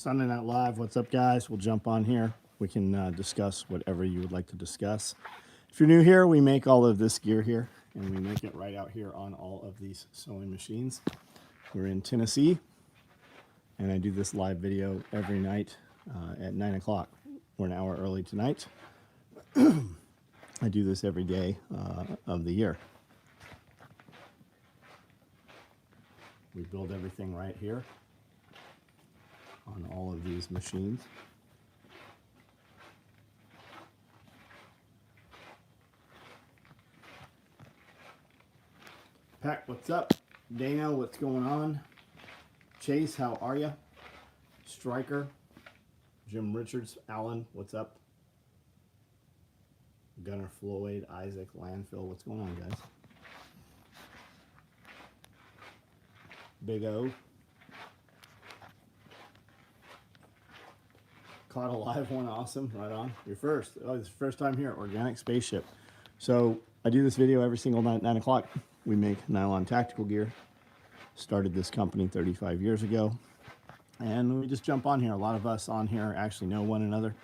Sunday Night Live. What's up, guys? We'll jump on here. We can discuss whatever you would like to discuss. If you're new here, we make all of this gear here, and we make it right out here on all of these sewing machines. We're in Tennessee, and I do this live video every night at 9 o'clock. We're an hour early tonight. I do this every day of the year. We build everything right here on all of these machines. Pack, what's up? Dana, what's going on? Chase, how are you? Striker, Jim Richards, Alan, what's up? Gunnar Floyd, Isaac, Landfill, what's going on, guys? Big O. Caught a live one, awesome, right on. You're first. Oh, it's the first time here, Organic Spaceship. So I do this video every single night, 9 o'clock. We make nylon tactical gear. Started this company 35 years ago. And we just jump on here. A lot of us on here actually know one another.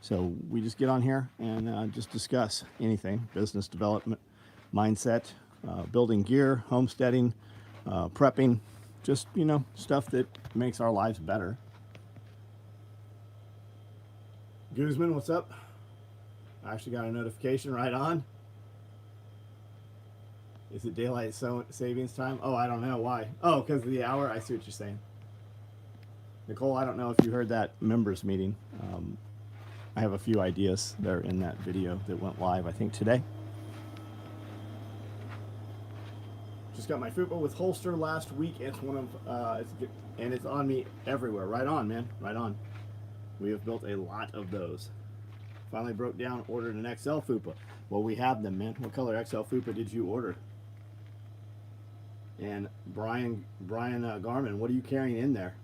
So we just get on here and just discuss anything, business development, mindset, building gear, homesteading, prepping, just, you know, stuff that makes our lives better. Guzman, what's up? I actually got a notification right on. Is it daylight savings time? Oh, I don't know. Why? Oh, because of the hour? I see what you're saying. Nicole, I don't know if you heard that members meeting. I have a few ideas that are in that video that went live, I think, today. Just got my FUPA with holster last week. It's one of, and it's on me everywhere. Right on, man. Right on. We have built a lot of those. Finally broke down, ordered an XL FUPA. Well, we have them, man. What color XL FUPA did you order? And Brian Garman, what are you carrying in there?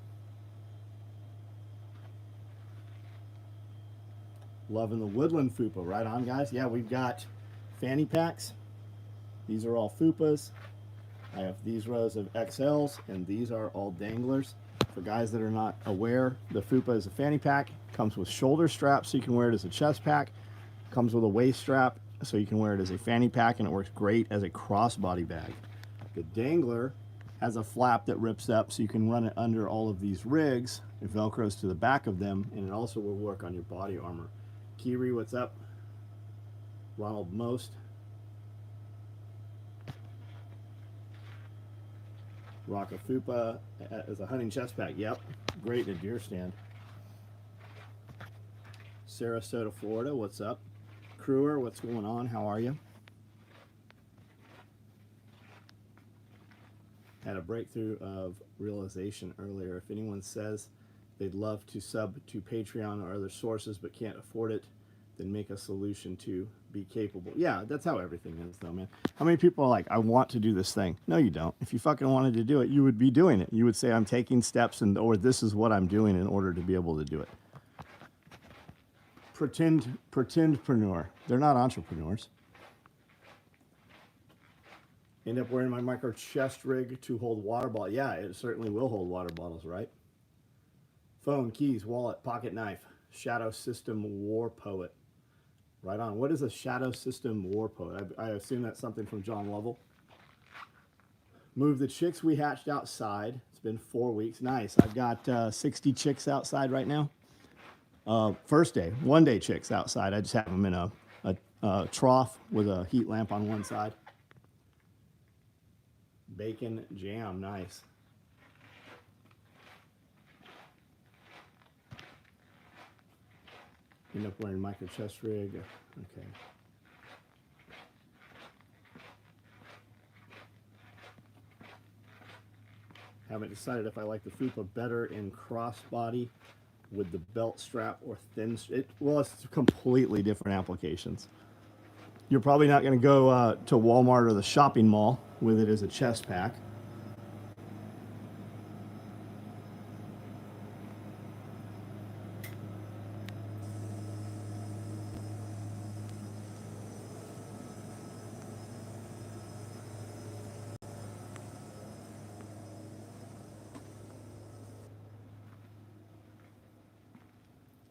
Loving the Woodland FUPA. Right on, guys. Yeah, we've got fanny packs. These are all FUPAs. I have these rows of XLs, and these are all danglers. For guys that are not aware, the FUPA is a fanny pack. Comes with shoulder straps, so you can wear it as a chest pack. Comes with a waist strap, so you can wear it as a fanny pack, and it works great as a crossbody bag. The dangler has a flap that rips up, so you can run it under all of these rigs. It velcros to the back of them, and it also will work on your body armor. Kiri, what's up? Ronald Most. Rock a FUPA as a hunting chest pack. Yep, great at deer stand. Sarasota, Florida, what's up? Crewer, what's going on? How are you? Had a breakthrough of realization earlier. If anyone says they'd love to sub to Patreon or other sources but can't afford it, then make a solution to be capable. Yeah, that's how everything is, though, man. How many people are like, I want to do this thing? No, you don't. If you fucking wanted to do it, you would be doing it. You would say, I'm taking steps, and or this is what I'm doing in order to be able to do it. Pretendpreneur. They're not entrepreneurs. End up wearing my micro chest rig to hold water bottle. Yeah, it certainly will hold water bottles, right? Phone, keys, wallet, pocket knife. Shadow System War Poet. Right on. What is a Shadow System War Poet? I assume that's something from John Lovell. Move the chicks we hatched outside. It's been 4 weeks. Nice. I've got 60 chicks outside right now. First day, 1 day chicks outside. I just have them in a trough with a heat lamp on one side. Bacon jam. Nice. End up wearing micro chest rig. Okay. Haven't decided if I like the FUPA better in crossbody with the belt strap or thin. Well, it's completely different applications. You're probably not going to go to Walmart or the shopping mall with it as a chest pack.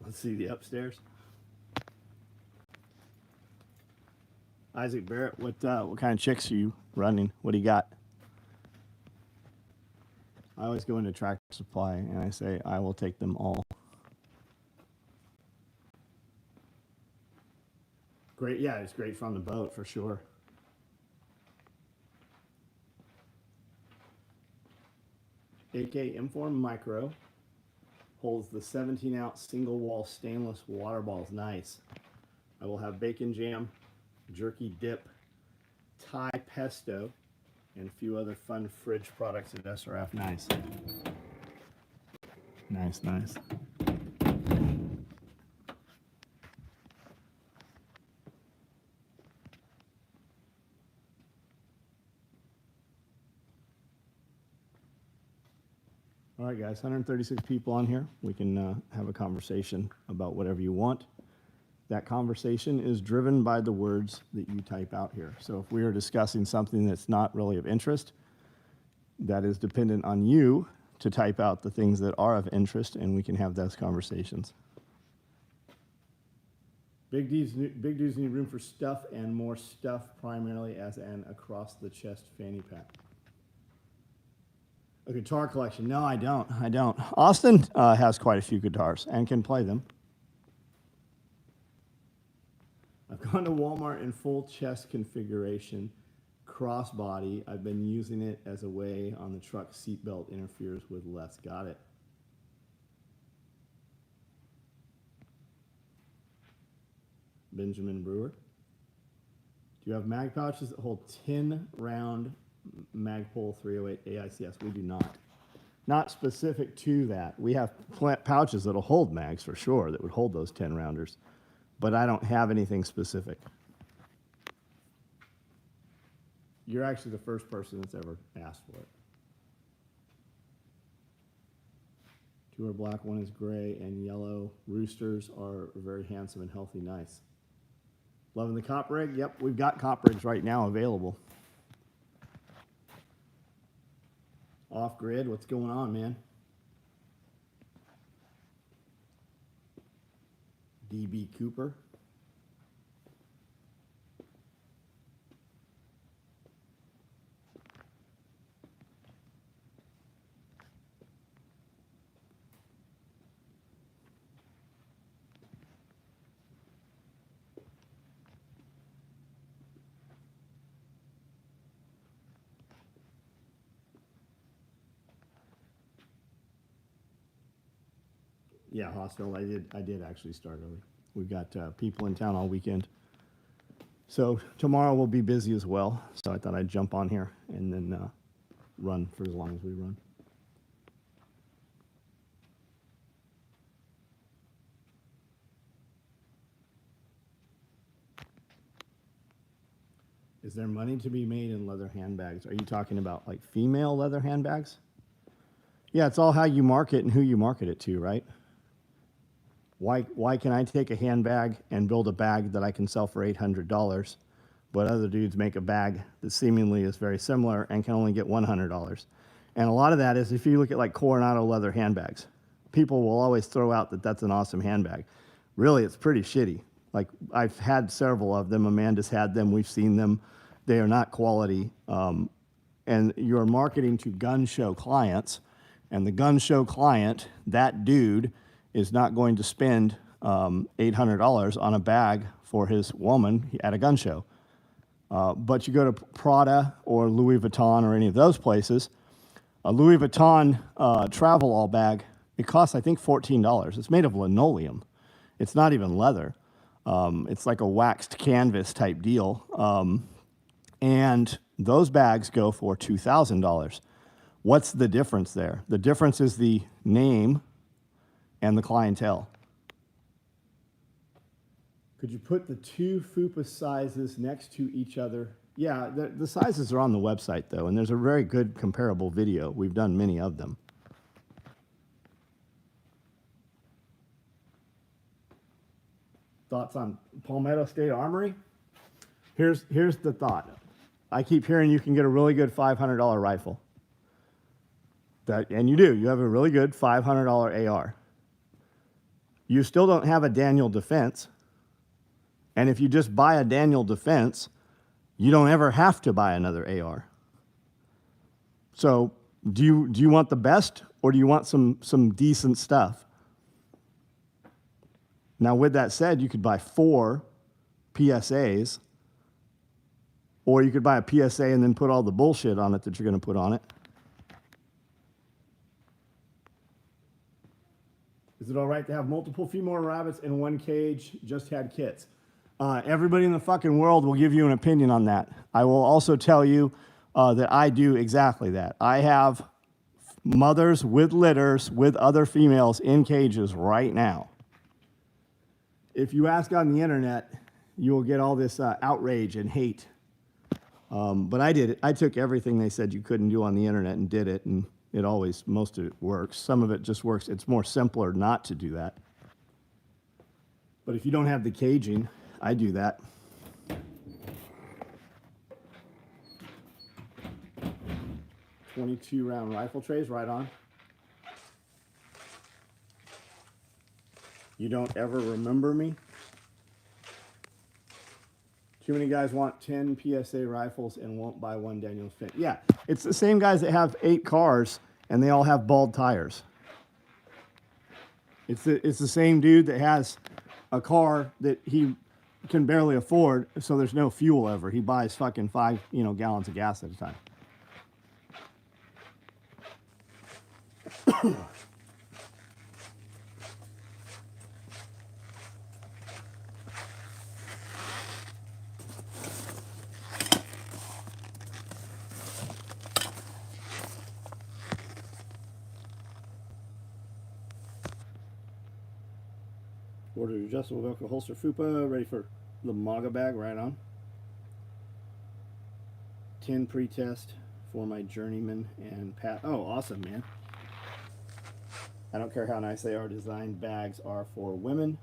Let's see the upstairs. Isaac Barrett, what kind of chicks are you running? What do you got? I always go into Tractor Supply and I say, I will take them all. Great, yeah, it's great from the boat for sure. AK Inform Micro holds the 17-ounce single wall stainless water balls. Nice. I will have bacon jam, jerky dip, Thai pesto, and a few other fun fridge products at SRF. Nice. Nice, nice. All right, guys, 136 people on here. We can have a conversation about whatever you want. That conversation is driven by the words that you type out here. So if we are discussing something that's not really of interest, that is dependent on you to type out the things that are of interest, and we can have those conversations. Big dudes need room for stuff and more stuff, primarily as an across-the-chest fanny pack. A guitar collection. No, I don't. Austin has quite a few guitars and can play them. I've gone to Walmart in full chest configuration, crossbody. I've been using it as a way on the truck seatbelt interferes with less. Got it. Benjamin Brewer. Do you have mag pouches that hold 10 round Magpul 308 AICS? We do not. Not specific to that. We have pouches that'll hold mags for sure that would hold those 10 rounders, but I don't have anything specific. You're actually the first person that's ever asked for it. Two are black, one is gray and yellow. Roosters are very handsome and healthy. Nice. Loving the cop rig? Yep, we've got cop rigs right now available. Off grid, what's going on, man? DB Cooper. Yeah, hospital. I did actually start early. We've got people in town all weekend. So tomorrow we'll be busy as well. So I thought I'd jump on here and then run for as long as we run. Is there money to be made in leather handbags? Are you talking about like female leather handbags? Yeah, it's all how you market and who you market it to, right? Why can I take a handbag and build a bag that I can sell for $800, but other dudes make a bag that seemingly is very similar and can only get $100? And a lot of that is if you look at like Coronado leather handbags, people will always throw out that that's an awesome handbag. Really, it's pretty shitty. Like I've had several of them. Amanda's had them. We've seen them. They are not quality. And you're marketing to gun show clients, and the gun show client, that dude, is not going to spend $800 on a bag for his woman at a gun show. But you go to Prada or Louis Vuitton or any of those places, a Louis Vuitton travel all bag, it costs, I think, $14. It's made of linoleum. It's not even leather. It's like a waxed canvas type deal. And those bags go for $2,000. What's the difference there? The difference is the name and the clientele. Could you put the two FUPA sizes next to each other? Yeah, the sizes are on the website, though, and there's a very good comparable video. We've done many of them. Thoughts on Palmetto State Armory? Here's the thought. I keep hearing you can get a really good $500 rifle. And you do. You have a really good $500 AR. You still don't have a Daniel defense. And if you just buy a Daniel defense, you don't ever have to buy another AR. So do you want the best, or do you want some decent stuff? Now, with that said, you could buy 4 PSAs, or you could buy a PSA and then put all the bullshit on it that you're going to put on it. Is it all right to have multiple female rabbits in one cage? Just had kits. Everybody in the fucking world will give you an opinion on that. I will also tell you that I do exactly that. I have mothers with litters with other females in cages right now. If you ask on the internet, you will get all this outrage and hate. But I did it. I took everything they said you couldn't do on the internet and did it, and most of it works. Some of it just works. It's more simpler not to do that. But if you don't have the caging, I do that. .22 round rifle trays, right on. You don't ever remember me? Too many guys want 10 PSA rifles and won't buy one Daniel's Fin. Yeah, it's the same guys that have 8 cars and they all have bald tires. It's the same dude that has a car that he can barely afford, so there's no fuel ever. He buys fucking 5 gallons of gas at a time. Order adjustable Velcro holster FUPA, ready for the MAGA bag, right on. 10 pre-test for my journeyman and Pat. Oh, awesome, man. I don't care how nice they are. Designed bags are for women.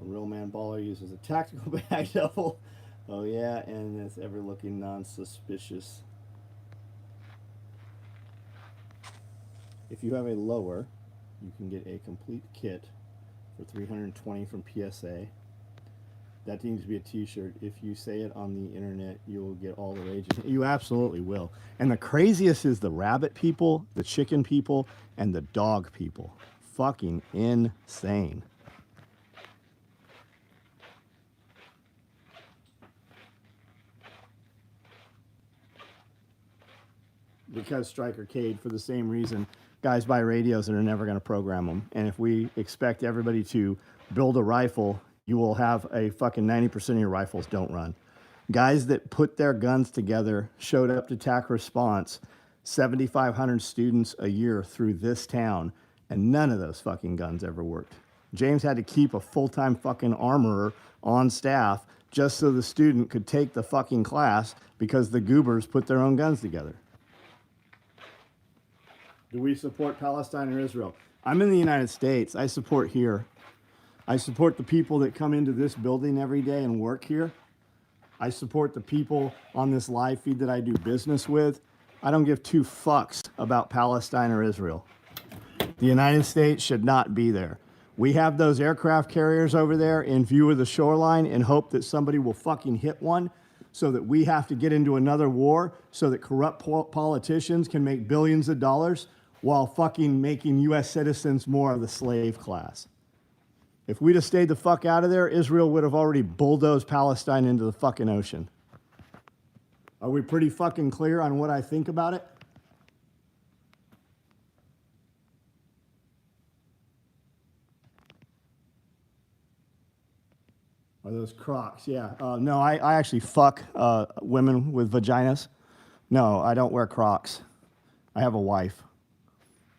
A real man baller uses a tactical bag double. Oh yeah, and it's ever looking non-suspicious. If you have a lower, you can get a complete kit for $320 from PSA. That needs to be a t-shirt. If you say it on the internet, you will get all the rage. You absolutely will. And the craziest is the rabbit people, the chicken people, and the dog people. Fucking insane. Because Strike Arcade, for the same reason, guys buy radios and are never going to program them. And if we expect everybody to build a rifle, you will have a fucking 90% of your rifles don't run. Guys that put their guns together showed up to TAC Response, 7,500 students a year through this town, and none of those fucking guns ever worked. James had to keep a full-time fucking armorer on staff just so the student could take the fucking class because the goobers put their own guns together. Do we support Palestine or Israel? I'm in the United States. I support here. I support the people that come into this building every day and work here. I support the people on this live feed that I do business with. I don't give 2 fucks about Palestine or Israel. The United States should not be there. We have those aircraft carriers over there in view of the shoreline in hope that somebody will fucking hit one so that we have to get into another war so that corrupt politicians can make billions of dollars while fucking making U.S. citizens more of the slave class. If we'd have stayed the fuck out of there, Israel would have already bulldozed Palestine into the fucking ocean. Are we pretty fucking clear on what I think about it? Are those Crocs? Yeah. No, I actually fuck women with vaginas. No, I don't wear Crocs. I have a wife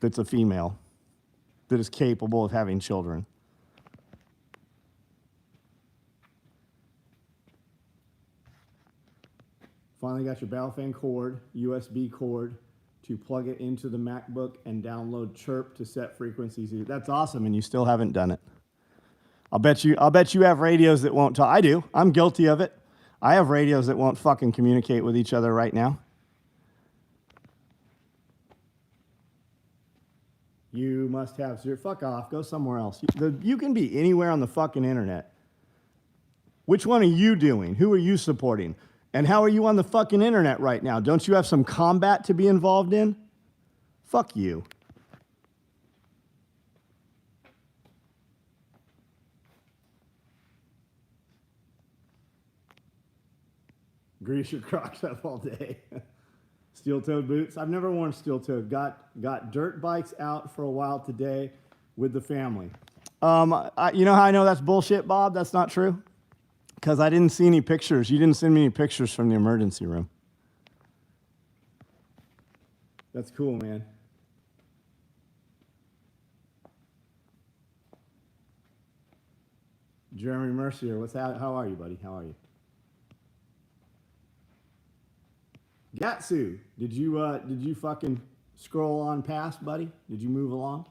that's a female that is capable of having children. Finally got your Battlefield cord, USB cord to plug it into the MacBook and download Chirp to set frequencies. That's awesome, and you still haven't done it. I'll bet you have radios that won't talk. I do. I'm guilty of it. I have radios that won't fucking communicate with each other right now. You must have zero. Fuck off. Go somewhere else. You can be anywhere on the fucking internet. Which one are you doing? Who are you supporting? And how are you on the fucking internet right now? Don't you have some combat to be involved in? Fuck you. Grease your Crocs up all day. Steel-toed boots. I've never worn steel-toed. Got dirt bikes out for a while today with the family. You know how I know that's bullshit, Bob? That's not true? Because I didn't see any pictures. You didn't send me any pictures from the emergency room. That's cool, man. Jeremy Mercier, how are you, buddy? How are you? Gatsu, did you fucking scroll on past, buddy? Did you move along?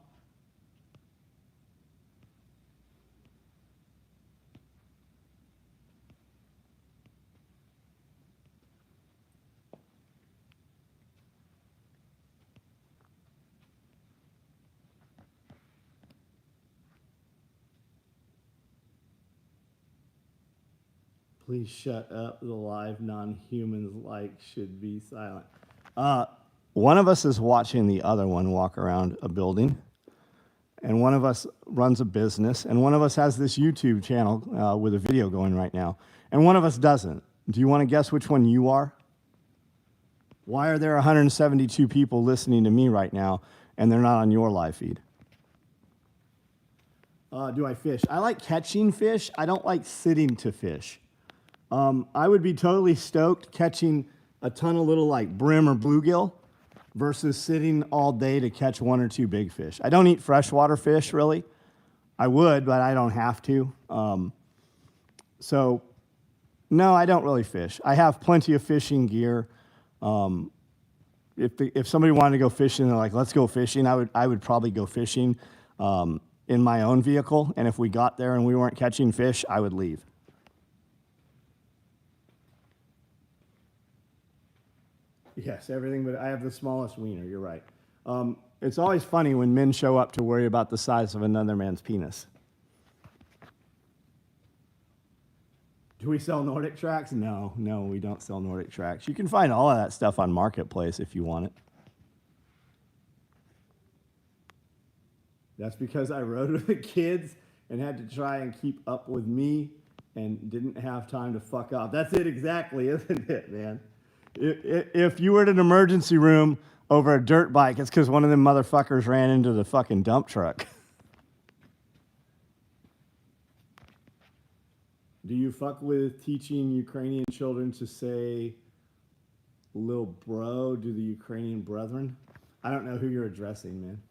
Please shut up. The live non-humans should be silent. One of us is watching the other one walk around a building, and one of us runs a business, and one of us has this YouTube channel with a video going right now, and one of us doesn't. Do you want to guess which one you are? Why are there 172 people listening to me right now, and they're not on your live feed? Do I fish? I like catching fish. I don't like sitting to fish. I would be totally stoked catching a ton of little brim or bluegill versus sitting all day to catch one or two big fish. I don't eat freshwater fish, really. I would, but I don't have to. So, no, I don't really fish. I have plenty of fishing gear. If somebody wanted to go fishing, they're like, let's go fishing, I would probably go fishing in my own vehicle. And if we got there and we weren't catching fish, I would leave. Yes, everything, but I have the smallest wiener, you're right. It's always funny when men show up to worry about the size of another man's penis. Do we sell Nordic tracks? No, we don't sell Nordic tracks. You can find all of that stuff on Marketplace if you want it. That's because I rode with the kids and had to try and keep up with me and didn't have time to fuck off. That's it exactly, isn't it, man? If you were in an emergency room over a dirt bike, it's because one of them motherfuckers ran into the fucking dump truck. Do you fuck with teaching Ukrainian children to say "lil bro" to the Ukrainian brethren? I don't know who you're addressing, man.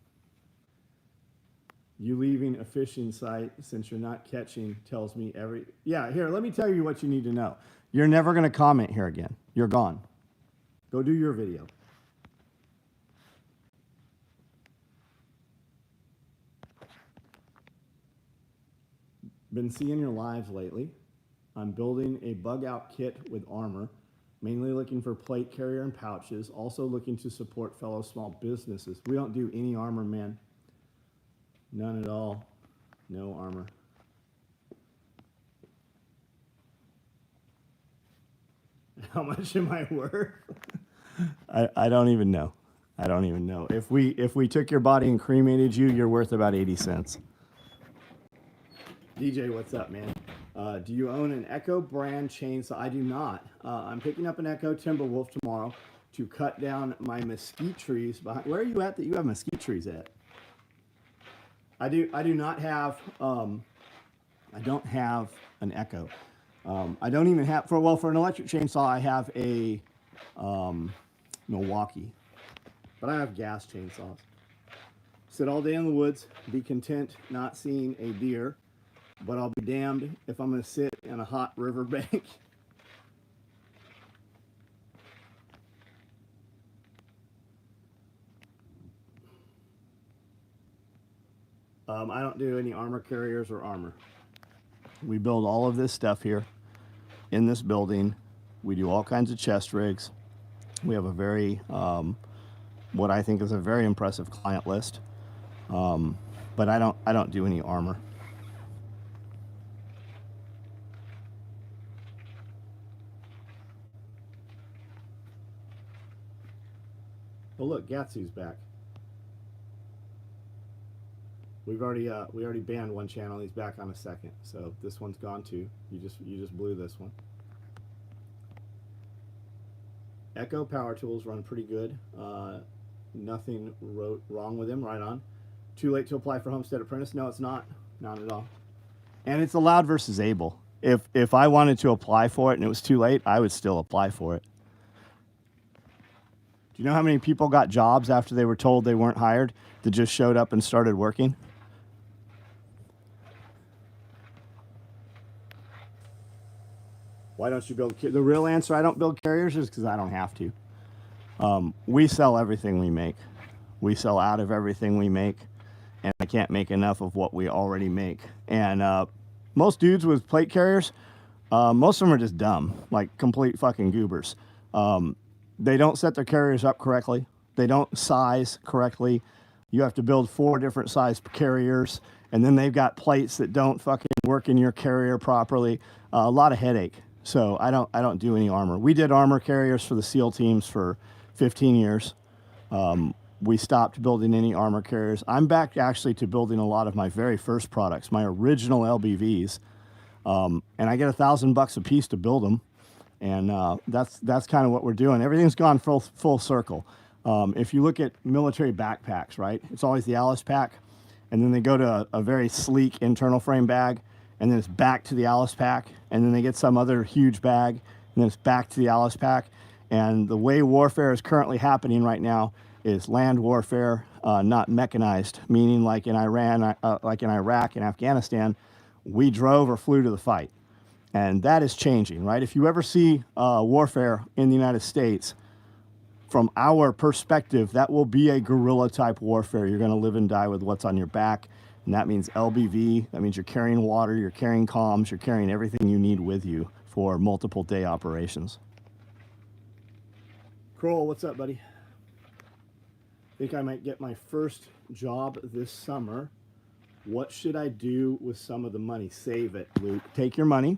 You leaving a fishing site since you're not catching tells me Yeah, here, let me tell you what you need to know. You're never going to comment here again. You're gone. Go do your video. Been seeing your lives lately. I'm building a bug out kit with armor, mainly looking for plate carrier and pouches, also looking to support fellow small businesses. We don't do any armor, man. None at all. No armor. How much am I worth? I don't even know. I don't even know. If we took your body and cremated you, you're worth about 80 cents. DJ, what's up, man? Do you own an Echo brand chainsaw? I do not. I'm picking up an Echo Timberwolf tomorrow to cut down my mesquite trees behind. Where are you at that you have mesquite trees at? I do not have. I don't have an Echo. I don't even have for an electric chainsaw. I have a Milwaukee, but I have gas chainsaws. Sit all day in the woods, be content not seeing a deer, but I'll be damned if I'm going to sit in a hot riverbank. I don't do any armor carriers or armor. We build all of this stuff here in this building. We do all kinds of chest rigs. We have a very, what I think is a very impressive client list. But I don't do any armor. Oh look, Gatsu's back. We already banned one channel. He's back on a second, so this one's gone too. You just blew this one. Echo Power Tools run pretty good. Nothing wrong with him. Right on. Too late to apply for Homestead Apprentice? No, it's not. Not at all. And it's allowed versus able. If I wanted to apply for it and it was too late, I would still apply for it. Do you know how many people got jobs after they were told they weren't hired that just showed up and started working? Why don't you build? The real answer I don't build carriers is because I don't have to. We sell everything we make. We sell out of everything we make, and I can't make enough of what we already make. And most dudes with plate carriers, most of them are just dumb, like complete fucking goobers. They don't set their carriers up correctly. They don't size correctly. You have to build 4 different size carriers, and then they've got plates that don't fucking work in your carrier properly. A lot of headache. So I don't do any armor. We did armor carriers for the SEAL teams for 15 years. We stopped building any armor carriers. I'm back actually to building a lot of my very first products, my original LBVs, and I get $1,000 a piece to build them, and that's kind of what we're doing. Everything's gone full circle. If you look at military backpacks, right? It's always the Alice pack, and then they go to a very sleek internal frame bag, and then it's back to the Alice pack, and then they get some other huge bag, and then it's back to the Alice pack. And the way warfare is currently happening right now is land warfare, not mechanized, meaning like in Iran, like in Iraq and Afghanistan, we drove or flew to the fight. And that is changing, right? If you ever see warfare in the United States, from our perspective, that will be a guerrilla type warfare. You're going to live and die with what's on your back. And that means LBV. That means you're carrying water, you're carrying comms, you're carrying everything you need with you for multiple day operations. Kroll, what's up, buddy? Think I might get my first job this summer. What should I do with some of the money? Save it, Luke. Take your money,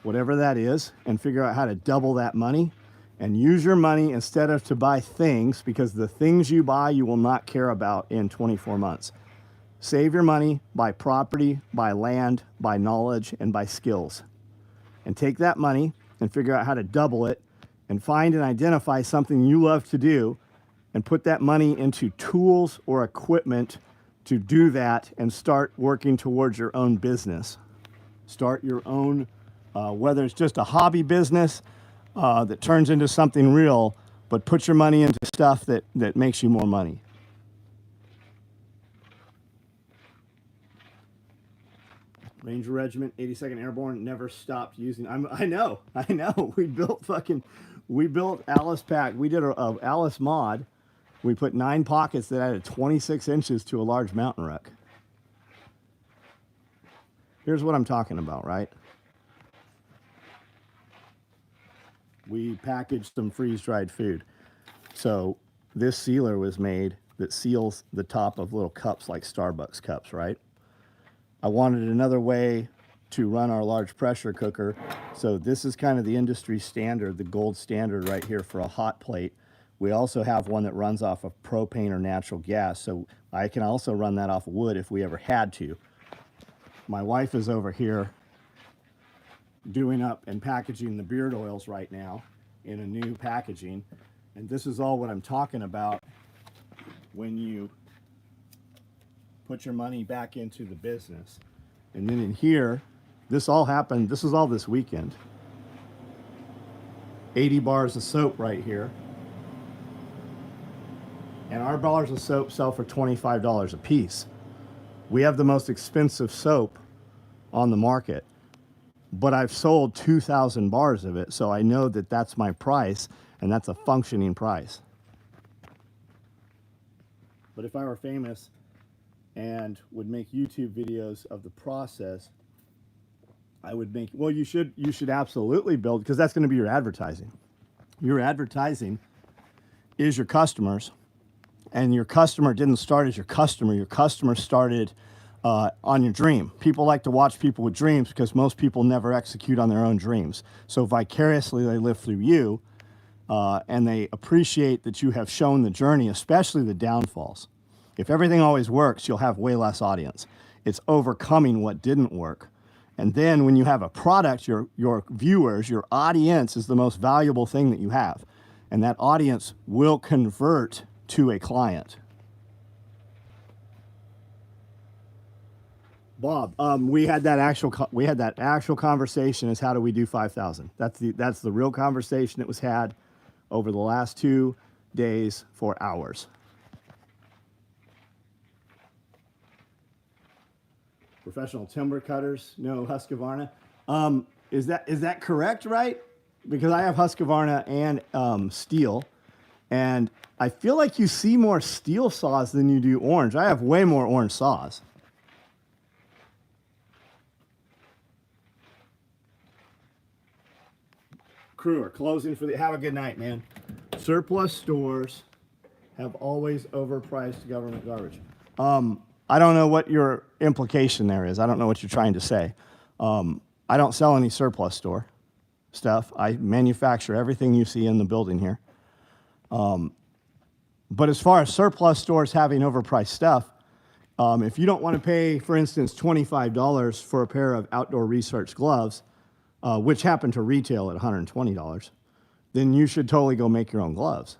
whatever that is, and figure out how to double that money. And use your money instead of to buy things, because the things you buy you will not care about in 24 months. Save your money, buy property, buy land, buy knowledge, and buy skills. And take that money and figure out how to double it, and find and identify something you love to do, and put that money into tools or equipment to do that, and start working towards your own business. Start your own, whether it's just a hobby business that turns into something real, but put your money into stuff that makes you more money. Ranger Regiment, 82nd Airborne, never stopped using. I know. We built Alice pack. We did a Alice mod. We put 9 pockets that added 26 inches to a large mountain wreck. Here's what I'm talking about, right? We packaged some freeze-dried food. So this sealer was made that seals the top of little cups like Starbucks cups, right? I wanted another way to run our large pressure cooker. So this is kind of the industry standard, the gold standard right here for a hot plate. We also have one that runs off of propane or natural gas. So I can also run that off of wood if we ever had to. My wife is over here doing up and packaging the beard oils right now in a new packaging. And this is all what I'm talking about when you put your money back into the business. And then in here, this all happened, this is all this weekend. 80 bars of soap right here. And our bars of soap sell for $25 a piece. We have the most expensive soap on the market, but I've sold 2,000 bars of it, so I know that that's my price, and that's a functioning price. But if I were famous and would make YouTube videos of the process, I would make, well, you should absolutely build, because that's going to be your advertising. Your advertising is your customers, and your customer didn't start as your customer started on your dream. People like to watch people with dreams because most people never execute on their own dreams. So vicariously they live through you, and they appreciate that you have shown the journey, especially the downfalls. If everything always works, you'll have way less audience. It's overcoming what didn't work. And then when you have a product, your viewers, your audience is the most valuable thing that you have. And that audience will convert to a client. Bob, we had that actual conversation is how do we do 5,000? That's the real conversation that was had over the last 2 days for hours. Professional timber cutters, no Husqvarna. Is that correct, right? Because I have Husqvarna and steel, and I feel like you see more steel saws than you do orange. I have way more orange saws. Crew are closing for the. Have a good night, man. Surplus stores have always overpriced government garbage. I don't know what your implication there is. I don't know what you're trying to say. I don't sell any surplus store stuff. I manufacture everything you see in the building here. But as far as surplus stores having overpriced stuff, if you don't want to pay, for instance, $25 for a pair of outdoor research gloves, which happen to retail at $120, then you should totally go make your own gloves.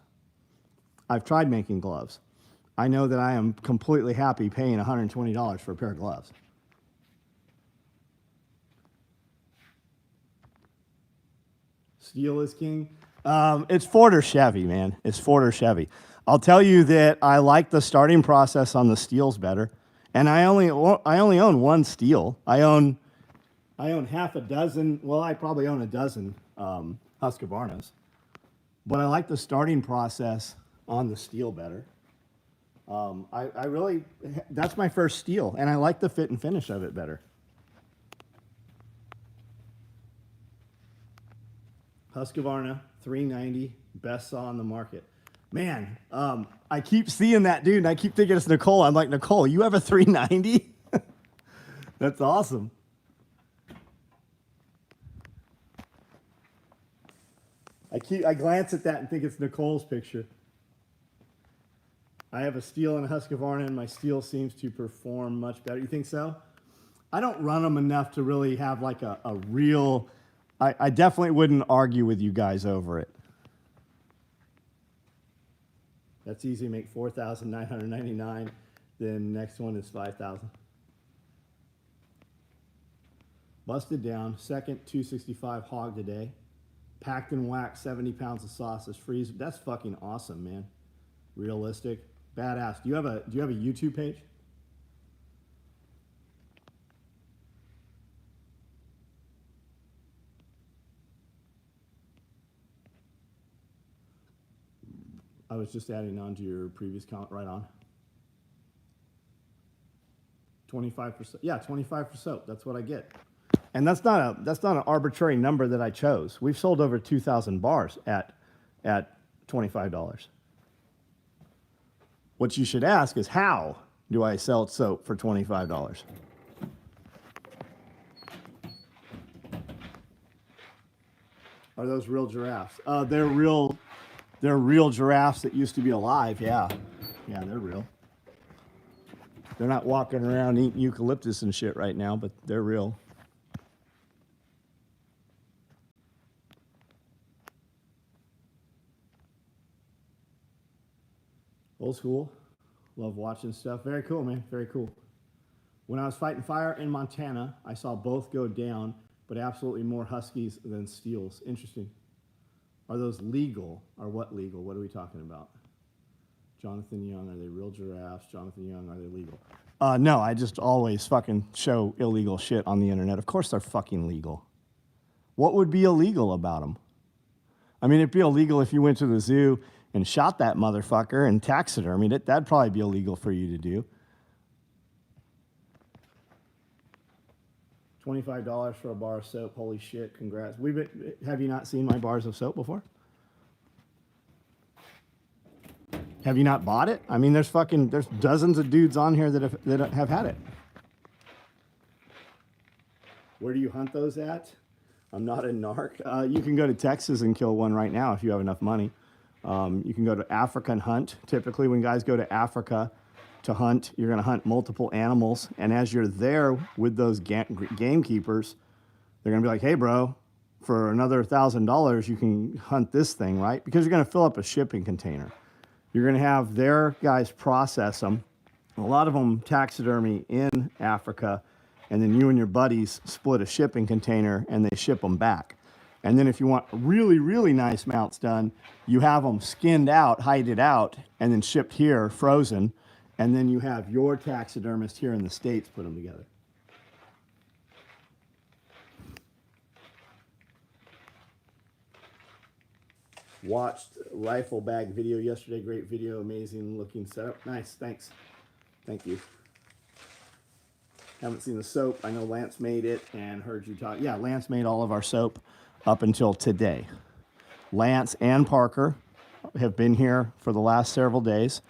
I've tried making gloves. I know that I am completely happy paying $120 for a pair of gloves. Steel is king. It's Ford or Chevy, man. It's Ford or Chevy. I'll tell you that I like the starting process on the steels better, and I only own one steel. I own half a dozen. Well, I probably own a dozen Husqvarnas, but I like the starting process on the steel better. I really, that's my first steel, and I like the fit and finish of it better. Husqvarna, $390, best saw on the market. Man, I keep seeing that dude, and I keep thinking it's Nicole. I'm like, Nicole, you have a $390? That's awesome. I glance at that and think it's Nicole's picture. I have a steel and a Husqvarna, and my steel seems to perform much better. You think so? I don't run them enough to really have like a real. I definitely wouldn't argue with you guys over it. That's easy. Make 4,999. Then next one is 5,000. Busted down. Second 265 hog today. Packed and whacked 70 pounds of sausage. Freeze. That's fucking awesome, man. Realistic. Badass. Do you have a YouTube page? I was just adding on to your previous comment. Right on. 25%. Yeah, 25 for soap. That's what I get. And that's not an arbitrary number that I chose. We've sold over 2,000 bars at $25. What you should ask is, how do I sell soap for $25? Are those real giraffes? They're real giraffes that used to be alive. Yeah, they're real. They're not walking around eating eucalyptus and shit right now, but they're real. Old school. Love watching stuff. Very cool, man. Very cool. When I was fighting fire in Montana, I saw both go down, but absolutely more huskies than steels. Interesting. Are those legal? Or what legal? What are we talking about? Jonathan Young, are they real giraffes? Jonathan Young, are they legal? No, I just always fucking show illegal shit on the internet. Of course they're fucking legal. What would be illegal about them? I mean, it'd be illegal if you went to the zoo and shot that motherfucker and taxidermied it. That'd probably be illegal for you to do. $25 for a bar of soap. Holy shit, congrats. Have you not seen my bars of soap before? Have you not bought it? I mean, there's dozens of dudes on here that have had it. Where do you hunt those at? I'm not a narc. You can go to Texas and kill one right now if you have enough money. You can go to Africa and hunt. Typically, when guys go to Africa to hunt, you're going to hunt multiple animals. And as you're there with those gamekeepers, they're going to be like, hey, bro, for another $1,000, you can hunt this thing, right? Because you're going to fill up a shipping container. You're going to have their guys process them. A lot of them taxidermy in Africa, and then you and your buddies split a shipping container and they ship them back. And then if you want really, really nice mounts done, you have them skinned out, hided out, and then shipped here, frozen. And then you have your taxidermist here in the States put them together. Watched rifle bag video yesterday. Great video, amazing looking setup. Nice, thanks. Thank you. Haven't seen the soap. I know Lance made it and heard you talk. Yeah, Lance made all of our soap up until today. Lance and Parker have been here for the last several days.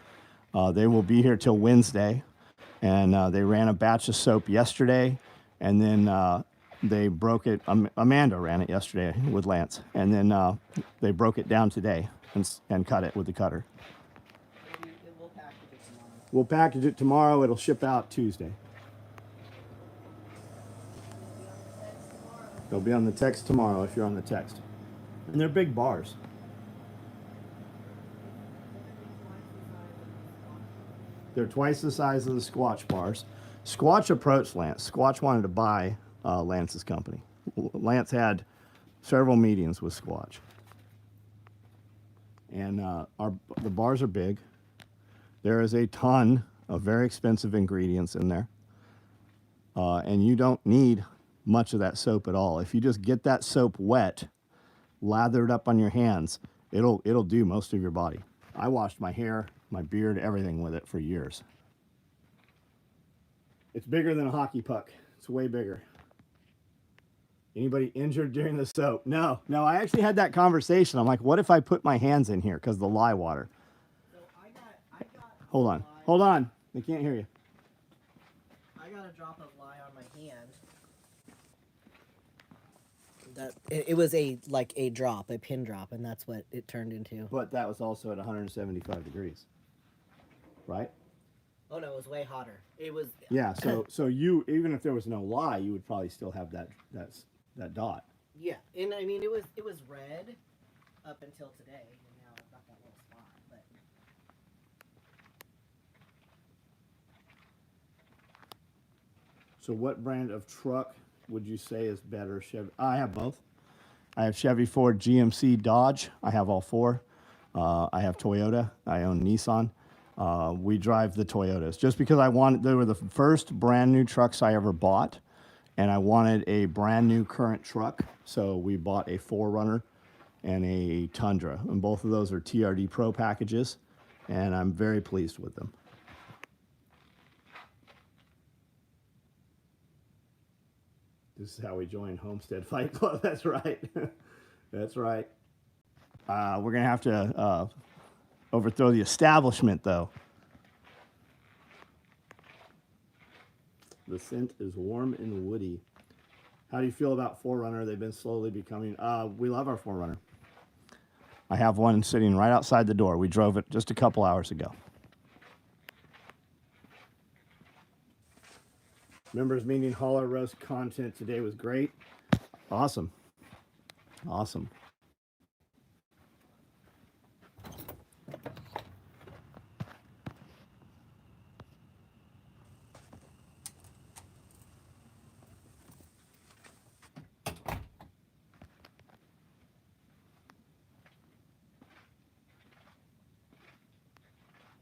They will be here till Wednesday. And they ran a batch of soap yesterday, and then they broke it. Amanda ran it yesterday with Lance, and then they broke it down today and cut it with the cutter. We'll package it tomorrow. We'll package it tomorrow. It'll ship out Tuesday. They'll be on the text tomorrow if you're on the text. And they're big bars. They're twice the size of the Squatch bars. Squatch approached Lance. Squatch wanted to buy Lance's company. Lance had several meetings with Squatch. And the bars are big. There is a ton of very expensive ingredients in there. And you don't need much of that soap at all. If you just get that soap wet, lathered up on your hands, it'll do most of your body. I washed my hair, my beard, everything with it for years. It's bigger than a hockey puck. It's way bigger. Anybody injured during the soap? No, I actually had that conversation. I'm like, what if I put my hands in here because of the lye water? So I got Hold on. They can't hear you. I got a drop of lye on my hand. It was a drop, a pin drop, and that's what it turned into. But that was also at 175 degrees, right? Oh no, it was way hotter. It was. Yeah. So you, even if there was no lye, you would probably still have that dot. Yeah, and I mean it was red up until today, and now I've got that little spot. But so what brand of truck would you say is better? Chevy? I have both. I have Chevy, Ford, GMC, Dodge. I have all four. I have Toyota. I own Nissan. We drive the Toyotas just because they were the first brand new trucks I ever bought, and I wanted a brand new current truck. So we bought a 4Runner and a Tundra, and both of those are TRD Pro packages, and I'm very pleased with them. This is how we join Homestead Fight Club. That's right. That's right. We're going to have to overthrow the establishment, though. The scent is warm and woody. How do you feel about 4Runner? They've been slowly becoming... we love our 4Runner. I have one sitting right outside the door. We drove it just a couple hours ago. Members meeting Holler Roast content today was great. Awesome. Awesome.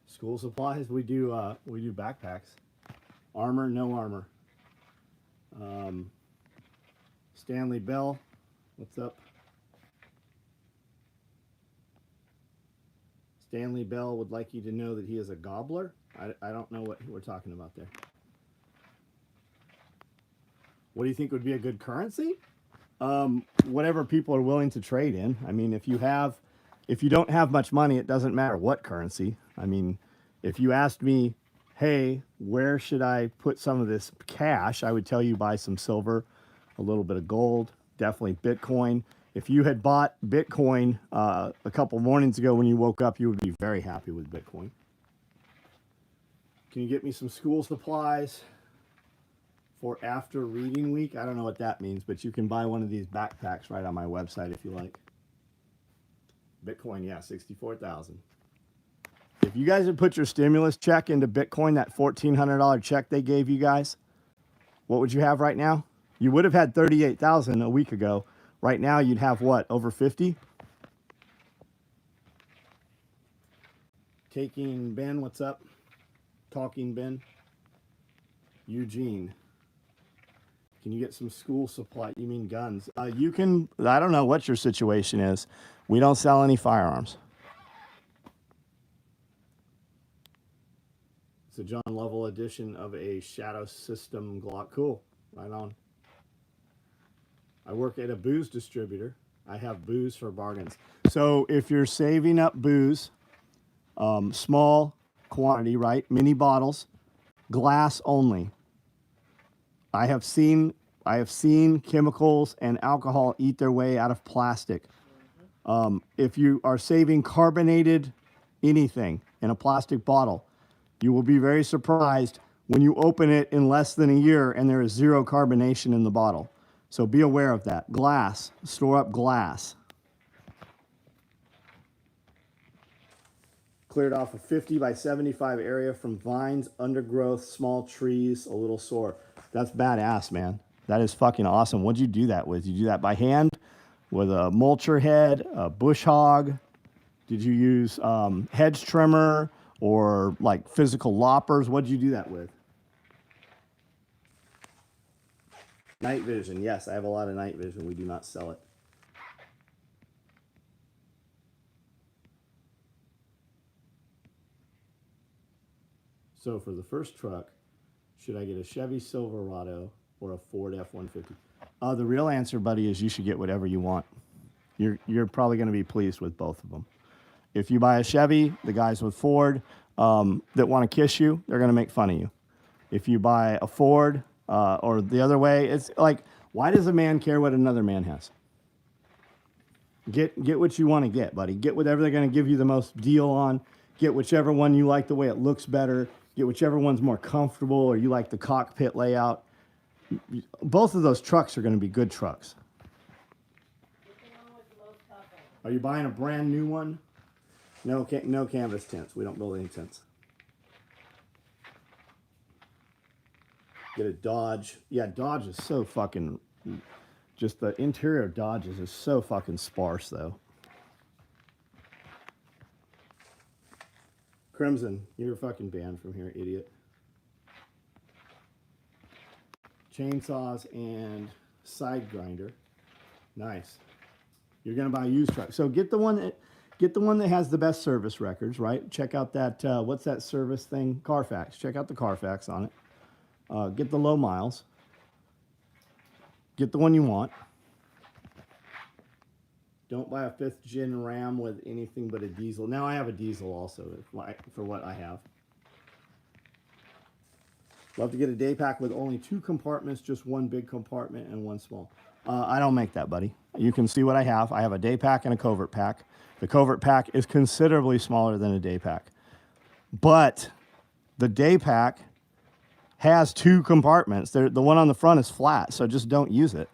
School supplies, we do backpacks. Armor, no armor. Stanley Bell, what's up? Stanley Bell would like you to know that he is a gobbler. I don't know what we're talking about there. What do you think would be a good currency? Whatever people are willing to trade in. I mean, if you don't have much money, it doesn't matter what currency. I mean, if you asked me, hey, where should I put some of this cash? I would tell you buy some silver, a little bit of gold, definitely Bitcoin. If you had bought Bitcoin a couple mornings ago when you woke up, you would be very happy with Bitcoin. Can you get me some school supplies for after reading week? I don't know what that means, but you can buy one of these backpacks right on my website if you like. Bitcoin, yeah, 64,000. If you guys had put your stimulus check into Bitcoin, that $1,400 check they gave you guys, what would you have right now? You would have had 38,000 a week ago. Right now, you'd have what, over 50? Taking Ben, what's up? Talking Ben. Eugene. Can you get some school supply? You mean guns? You can, I don't know what your situation is. We don't sell any firearms. It's a John Lovell edition of a Shadow System Glock. Cool. Right on. I work at a booze distributor. I have booze for bargains. So if you're saving up booze, small quantity, right? Mini bottles, glass only. I have seen chemicals and alcohol eat their way out of plastic. If you are saving carbonated anything in a plastic bottle, you will be very surprised when you open it in less than a year and there is zero carbonation in the bottle. So be aware of that. Glass, store up glass. Cleared off a 50 by 75 area from vines, undergrowth, small trees, a little sore. That's badass, man. That is fucking awesome. What'd you do that with? Did you do that by hand? With a mulcher head, a bush hog? Did you use hedge trimmer or like physical loppers? What'd you do that with? Night vision. Yes, I have a lot of night vision. We do not sell it. So for the first truck, should I get a Chevy Silverado or a Ford F-150? The real answer, buddy, is you should get whatever you want. You're probably going to be pleased with both of them. If you buy a Chevy, the guys with Ford that want to kiss you, they're going to make fun of you. If you buy a Ford or the other way, it's like, why does a man care what another man has? Get what you want to get, buddy. Get whatever they're going to give you the most deal on. Get whichever one you like the way it looks better. Get whichever one's more comfortable or you like the cockpit layout. Both of those trucks are going to be good trucks. Are you buying a brand new one? No canvas tents. We don't build any tents. Get a Dodge. Yeah, Dodge is so fucking... Just the interior of Dodges is so fucking sparse, though. Crimson, you're fucking banned from here, idiot. Chainsaws and side grinder. Nice. You're gonna buy a used truck. So get the one that has the best service records, right? Check out that what's that service thing? Carfax. Check out the Carfax on it. Get the low miles. Get the one you want. Don't buy a 5th gen Ram with anything but a diesel. Now I have a diesel also for what I have. Love to get a day pack with only 2 compartments, just one big compartment and one small. I don't make that, buddy. You can see what I have. I have a day pack and a covert pack. The covert pack is considerably smaller than a day pack. But the day pack has 2 compartments. The one on the front is flat, so just don't use it.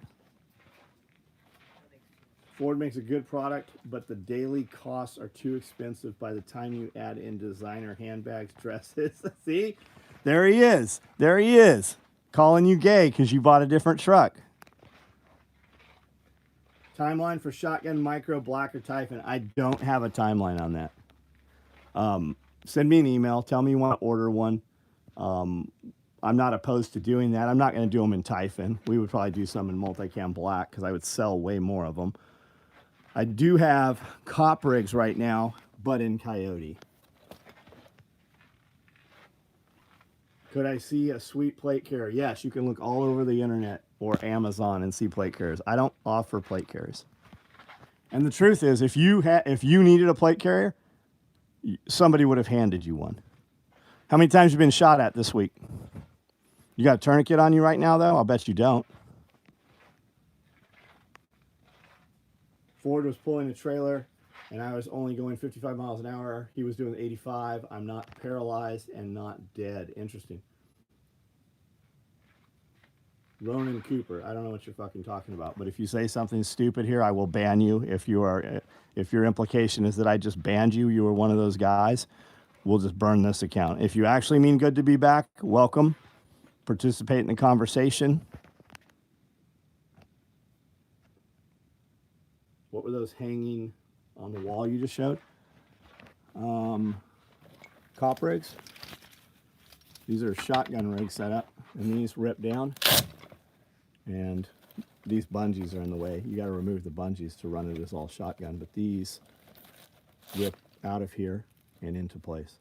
Ford makes a good product, but the daily costs are too expensive by the time you add in designer handbags, dresses. See? There he is. There he is. Calling you gay because you bought a different truck. Timeline for Shotgun, Micro, Black, or Typhon. I don't have a timeline on that. Send me an email. Tell me you want to order one. I'm not opposed to doing that. I'm not going to do them in Typhon. We would probably do some in multicam black because I would sell way more of them. I do have cop rigs right now, but in Coyote. Could I see a sweet plate carrier? Yes, you can look all over the internet or Amazon and see plate carriers. I don't offer plate carriers. And the truth is, if you needed a plate carrier, somebody would have handed you one. How many times have you been shot at this week? You got a tourniquet on you right now, though? I'll bet you don't. Ford was pulling a trailer, and I was only going 55 miles an hour. He was doing 85. I'm not paralyzed and not dead. Interesting. Ronan Cooper. I don't know what you're fucking talking about, but if you say something stupid here, I will ban you. If your implication is that I just banned you, you were one of those guys, we'll just burn this account. If you actually mean good to be back, welcome. Participate in the conversation. What were those hanging on the wall you just showed? Cop rigs. These are shotgun rigs set up, and these rip down. And these bungees are in the way. You got to remove the bungees to run it as all shotgun, but these rip out of here and into place.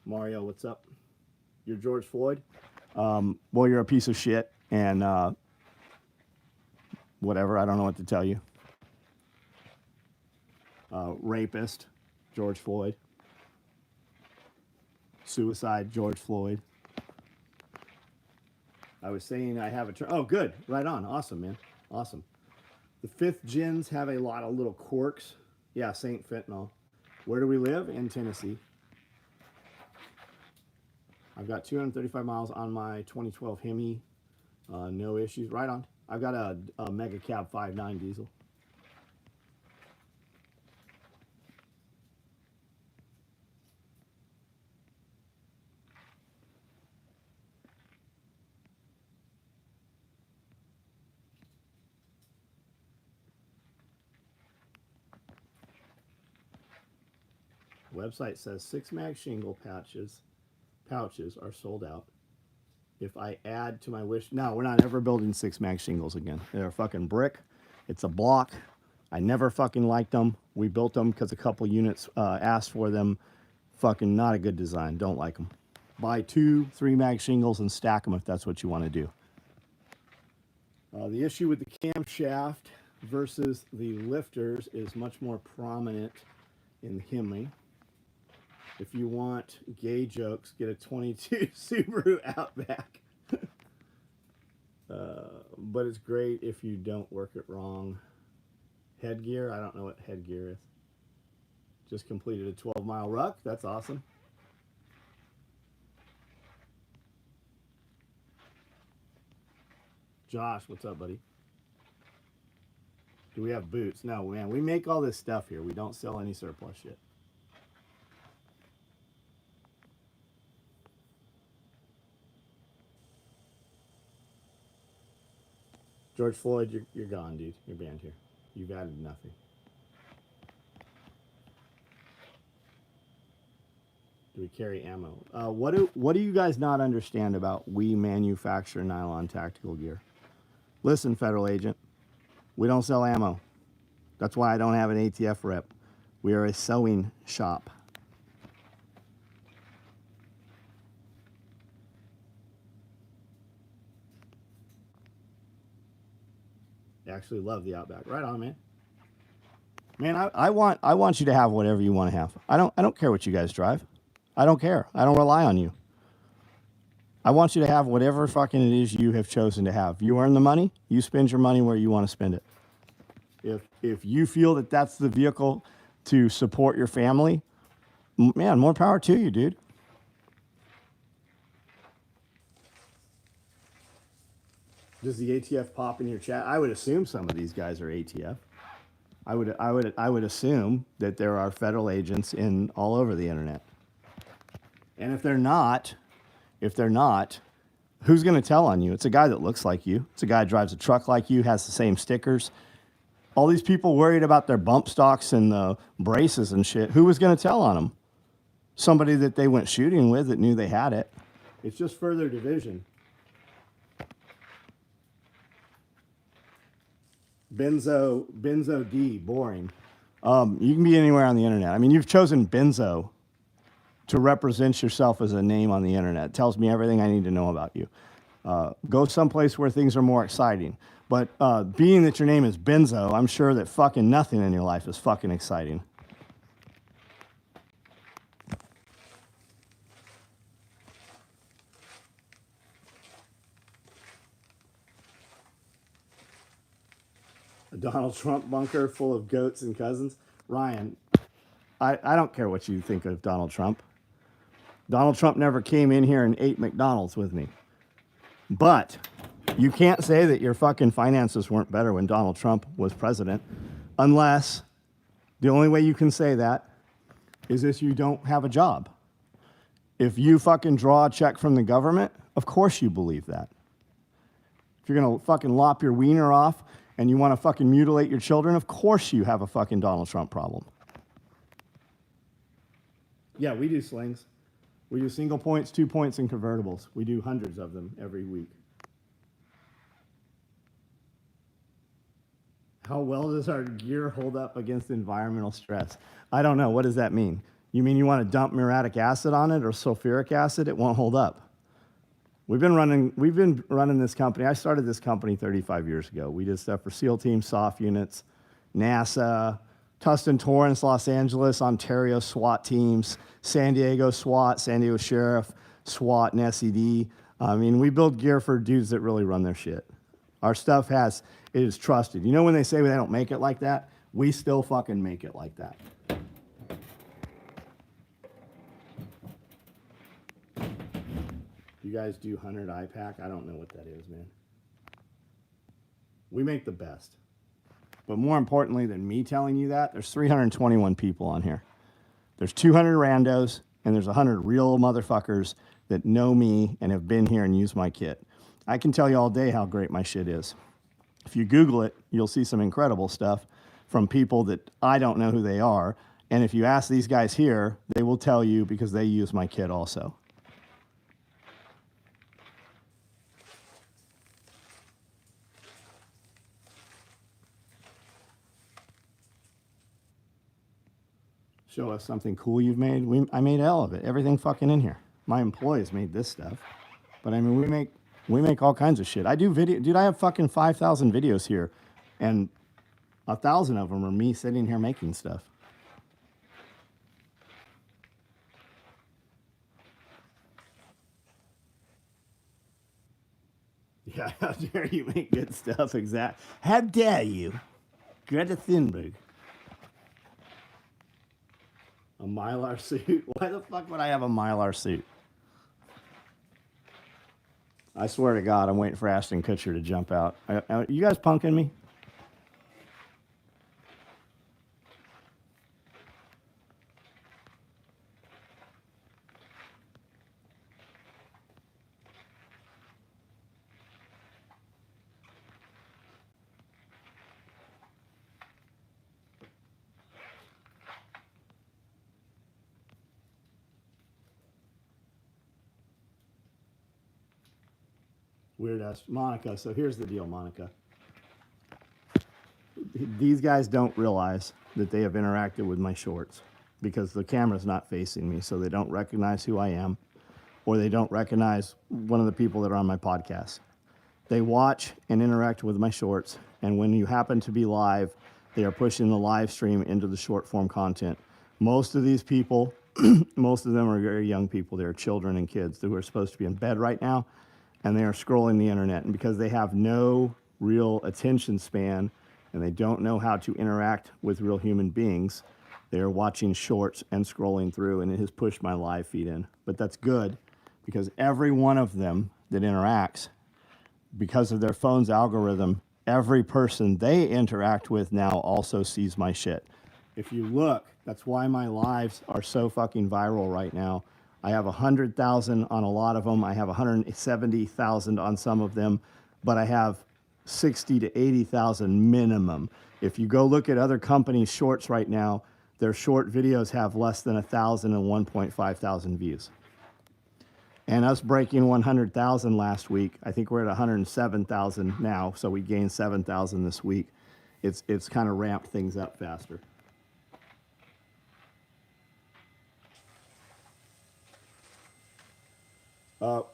Mario, what's up? You're George Floyd? Well, you're a piece of shit, and whatever, I don't know what to tell you. Rapist, George Floyd. Suicide, George Floyd. I was saying I have a... Oh, good. Right on. Awesome, man. Awesome. The fifth gins have a lot of little quirks. Yeah, Saint Fentanyl. Where do we live? In Tennessee. I've got 235 miles on my 2012 Hemi. No issues. Right on. I've got a Mega Cab 5.9 diesel. Website says 6 mag shingle pouches are sold out. If I add to my wish, no, we're not ever building 6 mag shingles again. They're fucking brick. It's a block. I never fucking liked them. We built them because a couple units asked for them. Fucking not a good design. Don't like them. Buy 2 3 mag shingles and stack them if that's what you want to do. The issue with the camshaft versus the lifters is much more prominent in Hemi. If you want gay jokes, get a 22 Subaru Outback. But it's great if you don't work it wrong. Headgear, I don't know what headgear is. Just completed a 12-mile ruck. That's awesome. Josh, what's up, buddy? Do we have boots? No, man, we make all this stuff here. We don't sell any surplus shit. George Floyd, you're gone, dude. You're banned here. You've added nothing. Do we carry ammo? What do you guys not understand about we manufacture nylon tactical gear? Listen, federal agent, we don't sell ammo. That's why I don't have an ATF rep. We are a sewing shop. I actually love the Outback. Right on, man. Man, I want you to have whatever you want to have. I don't care what you guys drive. I don't care. I don't rely on you. I want you to have whatever fucking it is you have chosen to have. You earn the money, you spend your money where you want to spend it. If you feel that that's the vehicle to support your family, man, more power to you, dude. Does the ATF pop in your chat? I would assume some of these guys are ATF. I would assume that there are federal agents in all over the internet. And if they're not, who's going to tell on you? It's a guy that looks like you. It's a guy that drives a truck like you, has the same stickers. All these people worried about their bump stocks and the braces and shit. Who was going to tell on them? Somebody that they went shooting with that knew they had it. It's just further division. Benzo D, boring. You can be anywhere on the internet. I mean, you've chosen Benzo to represent yourself as a name on the internet. It tells me everything I need to know about you. Go someplace where things are more exciting. But being that your name is Benzo, I'm sure that fucking nothing in your life is fucking exciting. A Donald Trump bunker full of goats and cousins. Ryan, I don't care what you think of Donald Trump. Donald Trump never came in here and ate McDonald's with me. But you can't say that your fucking finances weren't better when Donald Trump was president, unless the only way you can say that is if you don't have a job. If you fucking draw a check from the government, of course you believe that. If you're gonna fucking lop your wiener off and you wanna fucking mutilate your children, of course you have a fucking Donald Trump problem. Yeah, we do slings. We do single points, 2 points, and convertibles. We do hundreds of them every week. How well does our gear hold up against environmental stress? I don't know. What does that mean? You mean you want to dump muriatic acid on it or sulfuric acid? It won't hold up. We've been running this company. I started this company 35 years ago. We did stuff for SEAL teams, SOF units, NASA, Tustin Torrance, Los Angeles, Ontario SWAT teams, San Diego SWAT, San Diego Sheriff, SWAT, and SED. I mean, we build gear for dudes that really run their shit. Our stuff it is trusted. You know when they say they don't make it like that? We still fucking make it like that. You guys do 100 IPAC? I don't know what that is, man. We make the best. But more importantly than me telling you that, there's 321 people on here. There's 200 randos, and there's 100 real motherfuckers that know me and have been here and used my kit. I can tell you all day how great my shit is. If you Google it, you'll see some incredible stuff from people that I don't know who they are. And if you ask these guys here, they will tell you because they use my kit also. Show us something cool you've made. I made all of it. Everything fucking in here. My employees made this stuff. But I mean, we make all kinds of shit. I do video. Dude, I have fucking 5,000 videos here. And 1,000 of them are me sitting here making stuff. Yeah, how dare you make good stuff? How dare you? Greta Thunberg. A Mylar suit? Why the fuck would I have a Mylar suit? I swear to God, I'm waiting for Ashton Kutcher to jump out. You guys punking me? Weird ass Monica. So here's the deal, Monica. These guys don't realize that they have interacted with my shorts because the camera's not facing me, so they don't recognize who I am, or they don't recognize one of the people that are on my podcast. They watch and interact with my shorts, and when you happen to be live, they are pushing the live stream into the short form content. Most of these people, most of them are very young people. They're children and kids who are supposed to be in bed right now, and they are scrolling the internet. And because they have no real attention span and they don't know how to interact with real human beings, they are watching shorts and scrolling through, and it has pushed my live feed in. But that's good because every one of them that interacts, because of their phone's algorithm, every person they interact with now also sees my shit. If you look, that's why my lives are so fucking viral right now. I have 100,000 on a lot of them. I have 170,000 on some of them, but I have 60 to 80,000 minimum. If you go look at other companies' shorts right now, their short videos have less than 1,000 and 1.5 thousand views. And us breaking 100,000 last week, I think we're at 107,000 now, so we gained 7,000 this week. It's kind of ramped things up faster.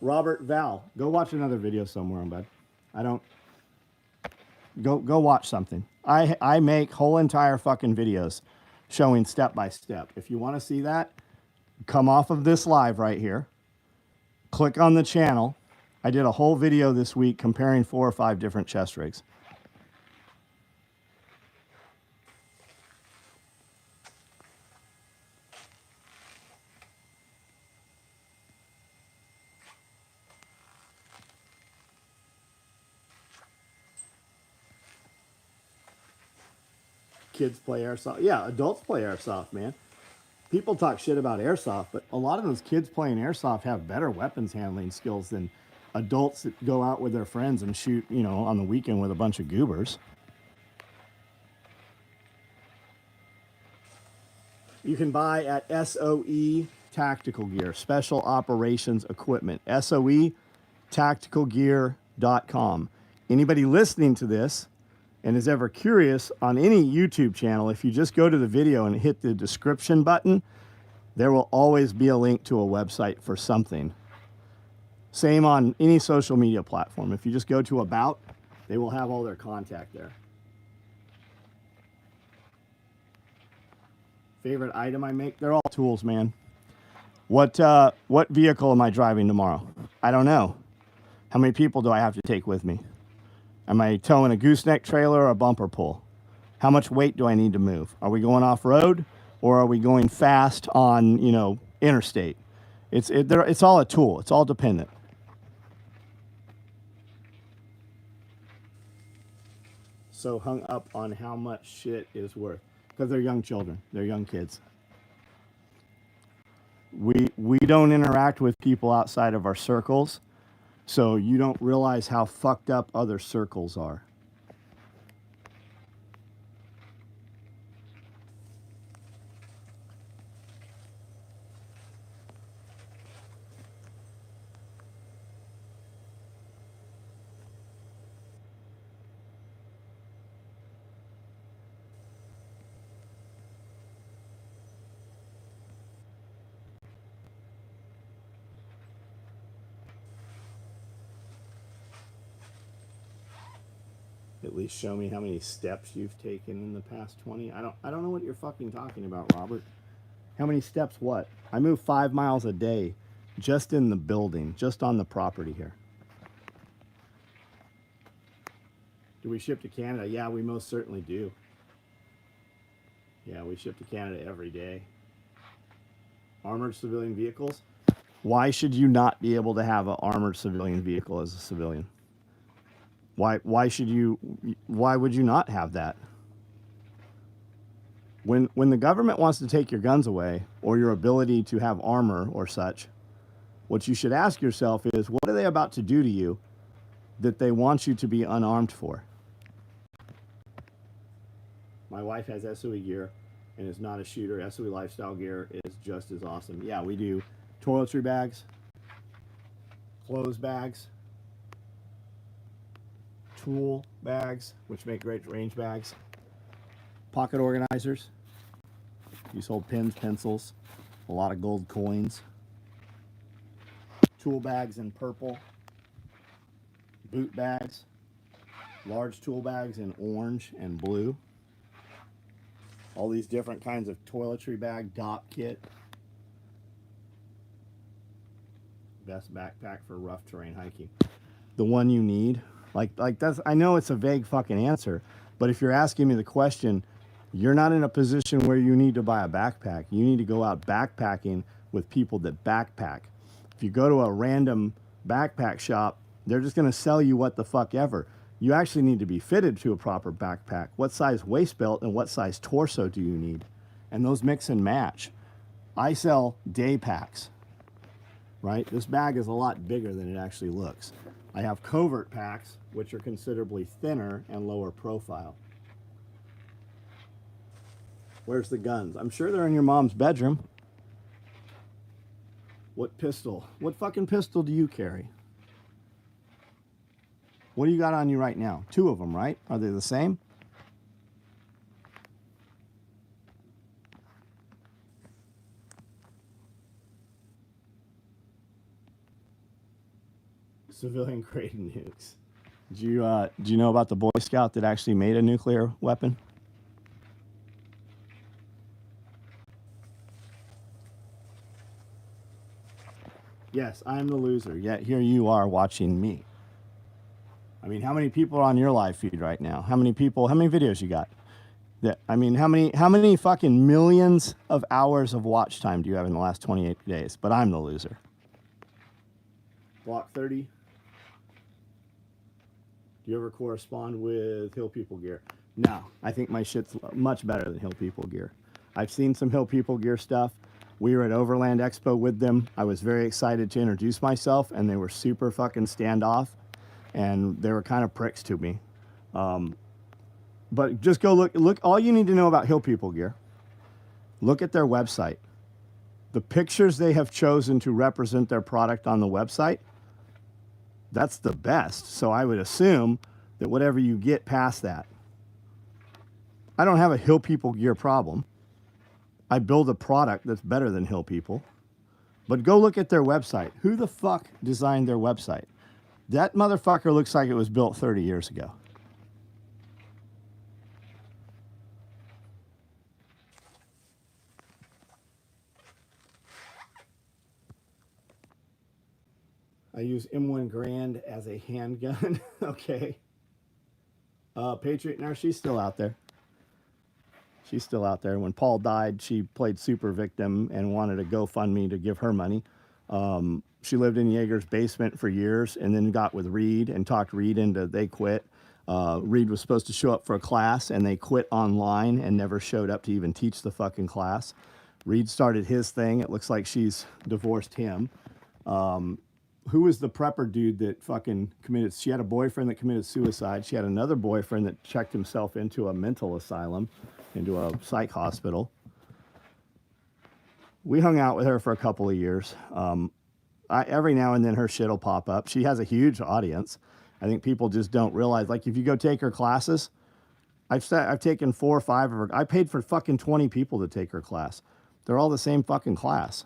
Robert, Val, go watch another video somewhere, bud. Go watch something. I make whole entire fucking videos showing step by step. If you want to see that, come off of this live right here. Click on the channel. I did a whole video this week comparing 4 or 5 different chest rigs. kids play airsoft. Yeah, adults play airsoft, man. People talk shit about airsoft, but a lot of those kids playing airsoft have better weapons handling skills than adults that go out with their friends and shoot, you know, on the weekend with a bunch of goobers. You can buy at SOE Tactical Gear, Special Operations Equipment, SOE tacticalgear.com. Anybody listening to this and is ever curious on any YouTube channel, if you just go to the video and hit the description button, there will always be a link to a website for something. Same on any social media platform. If you just go to About, they will have all their contact there. Favorite item I make? They're all tools, man. What vehicle am I driving tomorrow? I don't know. How many people do I have to take with me? Am I towing a gooseneck trailer or a bumper pull? How much weight do I need to move? Are we going off-road or are we going fast on, you know, interstate? It's all a tool. It's all dependent. So hung up on how much shit is worth. Because they're young children. They're young kids. We don't interact with people outside of our circles, so you don't realize how fucked up other circles are. At least show me how many steps you've taken in the past 20. I don't know what you're fucking talking about, Robert. How many steps what? I move 5 miles a day just in the building, just on the property here. Do we ship to Canada? Yeah, we most certainly do. Yeah, we ship to Canada every day. Armored civilian vehicles? Why should you not be able to have an armored civilian vehicle as a civilian? Why would you not have that? When the government wants to take your guns away or your ability to have armor or such, what you should ask yourself is, what are they about to do to you that they want you to be unarmed for? My wife has SOE gear and is not a shooter. SOE lifestyle gear is just as awesome. Yeah, we do toiletry bags, clothes bags, tool bags, which make great range bags, pocket organizers. These hold pens, pencils, a lot of gold coins. Tool bags in purple, boot bags, large tool bags in orange and blue. All these different kinds of toiletry bag, dock kit. Best backpack for rough terrain hiking. The one you need. Like that's, I know it's a vague fucking answer, but if you're asking me the question, you're not in a position where you need to buy a backpack. You need to go out backpacking with people that backpack. If you go to a random backpack shop, they're just going to sell you what the fuck ever. You actually need to be fitted to a proper backpack. What size waist belt and what size torso do you need? And those mix and match. I sell day packs, right? This bag is a lot bigger than it actually looks. I have covert packs, which are considerably thinner and lower profile. Where's the guns? I'm sure they're in your mom's bedroom. What pistol? What fucking pistol do you carry? What do you got on you right now? 2 of them, right? Are they the same? Civilian grade nukes. Do you know about the Boy Scout that actually made a nuclear weapon? Yes, I'm the loser, yet here you are watching me. I mean, how many people are on your live feed right now? How many people, how many videos you got? I mean, how many fucking millions of hours of watch time do you have in the last 28 days? But I'm the loser. Block 30. Do you ever correspond with Hill People Gear? No, I think my shit's much better than Hill People gear. I've seen some Hill People gear stuff. We were at Overland Expo with them. I was very excited to introduce myself, and they were super fucking standoff, and they were kind of pricks to me. But just go look. All you need to know about Hill People gear. Look at their website. The pictures they have chosen to represent their product on the website, that's the best. So I would assume that whatever you get past that. I don't have a Hill People gear problem. I build a product that's better than Hill People. But go look at their website. Who the fuck designed their website? That motherfucker looks like it was built 30 years ago. I use M1 Grand as a handgun. Okay. Patriot Nurse, she's still out there. She's still out there. When Paul died, she played super victim and wanted a GoFundMe to give her money. She lived in Yeager's basement for years and then got with Reed and talked Reed into they quit. Reed was supposed to show up for a class and they quit online and never showed up to even teach the fucking class. Reed started his thing. It looks like she's divorced him. Who was the prepper dude that fucking committed? She had a boyfriend that committed suicide. She had another boyfriend that checked himself into a mental asylum, into a psych hospital. We hung out with her for a couple of years. Every now and then her shit will pop up. She has a huge audience. I think people just don't realize. Like if you go take her classes, I've taken 4 or 5 of her. I paid for fucking 20 people to take her class. They're all the same fucking class.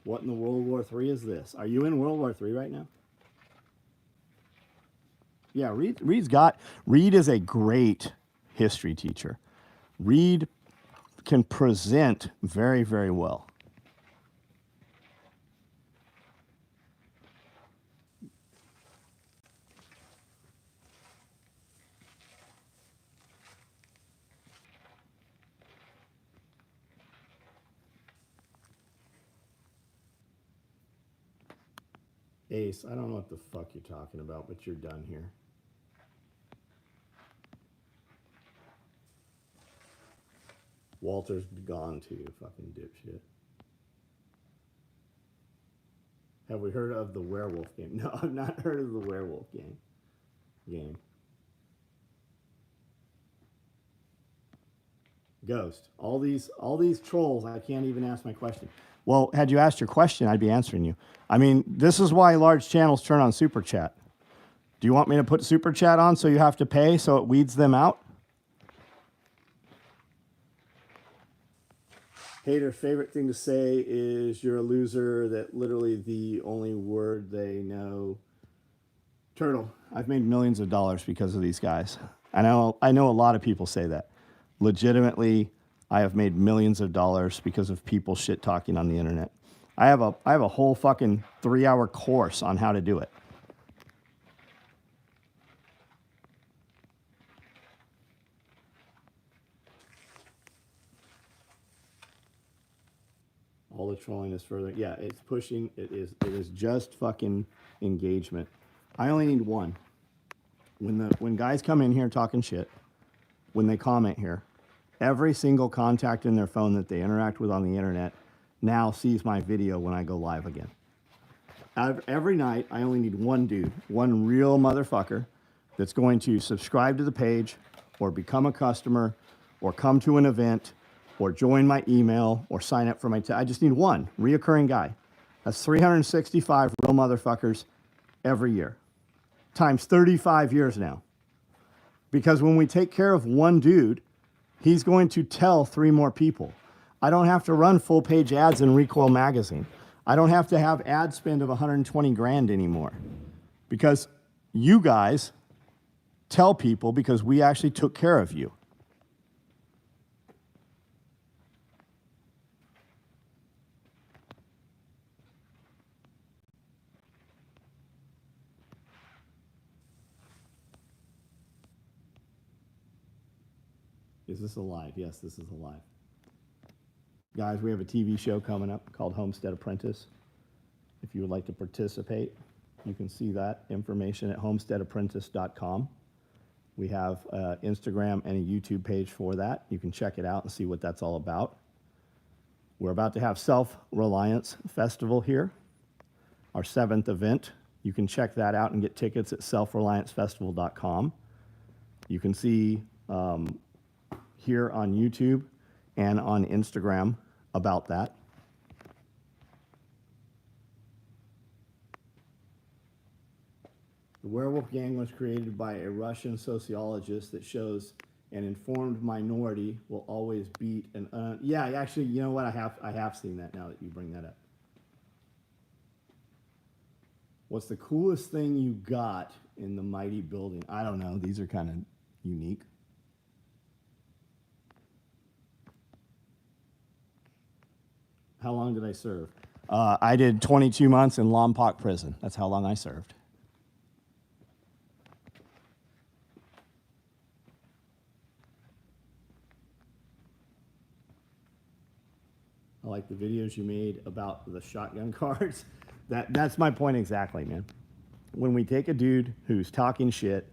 What in the World War III is this? Are you in World War III right now? Yeah, Reed is a great history teacher. Reed can present very, very well. Ace, I don't know what the fuck you're talking about, but you're done here. Walter's gone too, fucking dipshit. Have we heard of the werewolf game? No, I've not heard of the werewolf game. Ghost. All these trolls, I can't even ask my question. Well, had you asked your question, I'd be answering you. I mean, this is why large channels turn on Super Chat. Do you want me to put Super Chat on so you have to pay so it weeds them out? Hater's favorite thing to say is you're a loser, that literally the only word they know. Turtle, I've made millions of dollars because of these guys. I know a lot of people say that. Legitimately, I have made millions of dollars because of people shit talking on the internet. I have a whole fucking 3-hour course on how to do it. All the trolling is further. Yeah, it's pushing. It is just fucking engagement. I only need one. When guys come in here talking shit, when they comment here, every single contact in their phone that they interact with on the internet now sees my video when I go live again. Every night, I only need one dude, one real motherfucker that's going to subscribe to the page or become a customer or come to an event or join my email or sign up for my... I just need one reoccurring guy. That's 365 real motherfuckers every year, times 35 years now. Because when we take care of one dude, he's going to tell 3 more people. I don't have to run full page ads in Recoil magazine. I don't have to have ad spend of 120 grand anymore. Because you guys tell people because we actually took care of you. Is this alive? Yes, this is alive. Guys, we have a TV show coming up called Homestead Apprentice. If you would like to participate, you can see that information at homesteadapprentice.com. We have Instagram and a YouTube page for that. You can check it out and see what that's all about. We're about to have Self-Reliance Festival here, our 7th event. You can check that out and get tickets at selfreliancefestival.com. You can see here on YouTube and on Instagram about that. The Werewolf Gang was created by a Russian sociologist that shows an informed minority will always beat an yeah, actually, you know what? I have seen that now that you bring that up. What's the coolest thing you got in the mighty building? I don't know. These are kind of unique. How long did I serve? I did 22 months in Lompoc prison. That's how long I served. I like the videos you made about the shotgun cards. That's my point exactly, man. When we take a dude who's talking shit,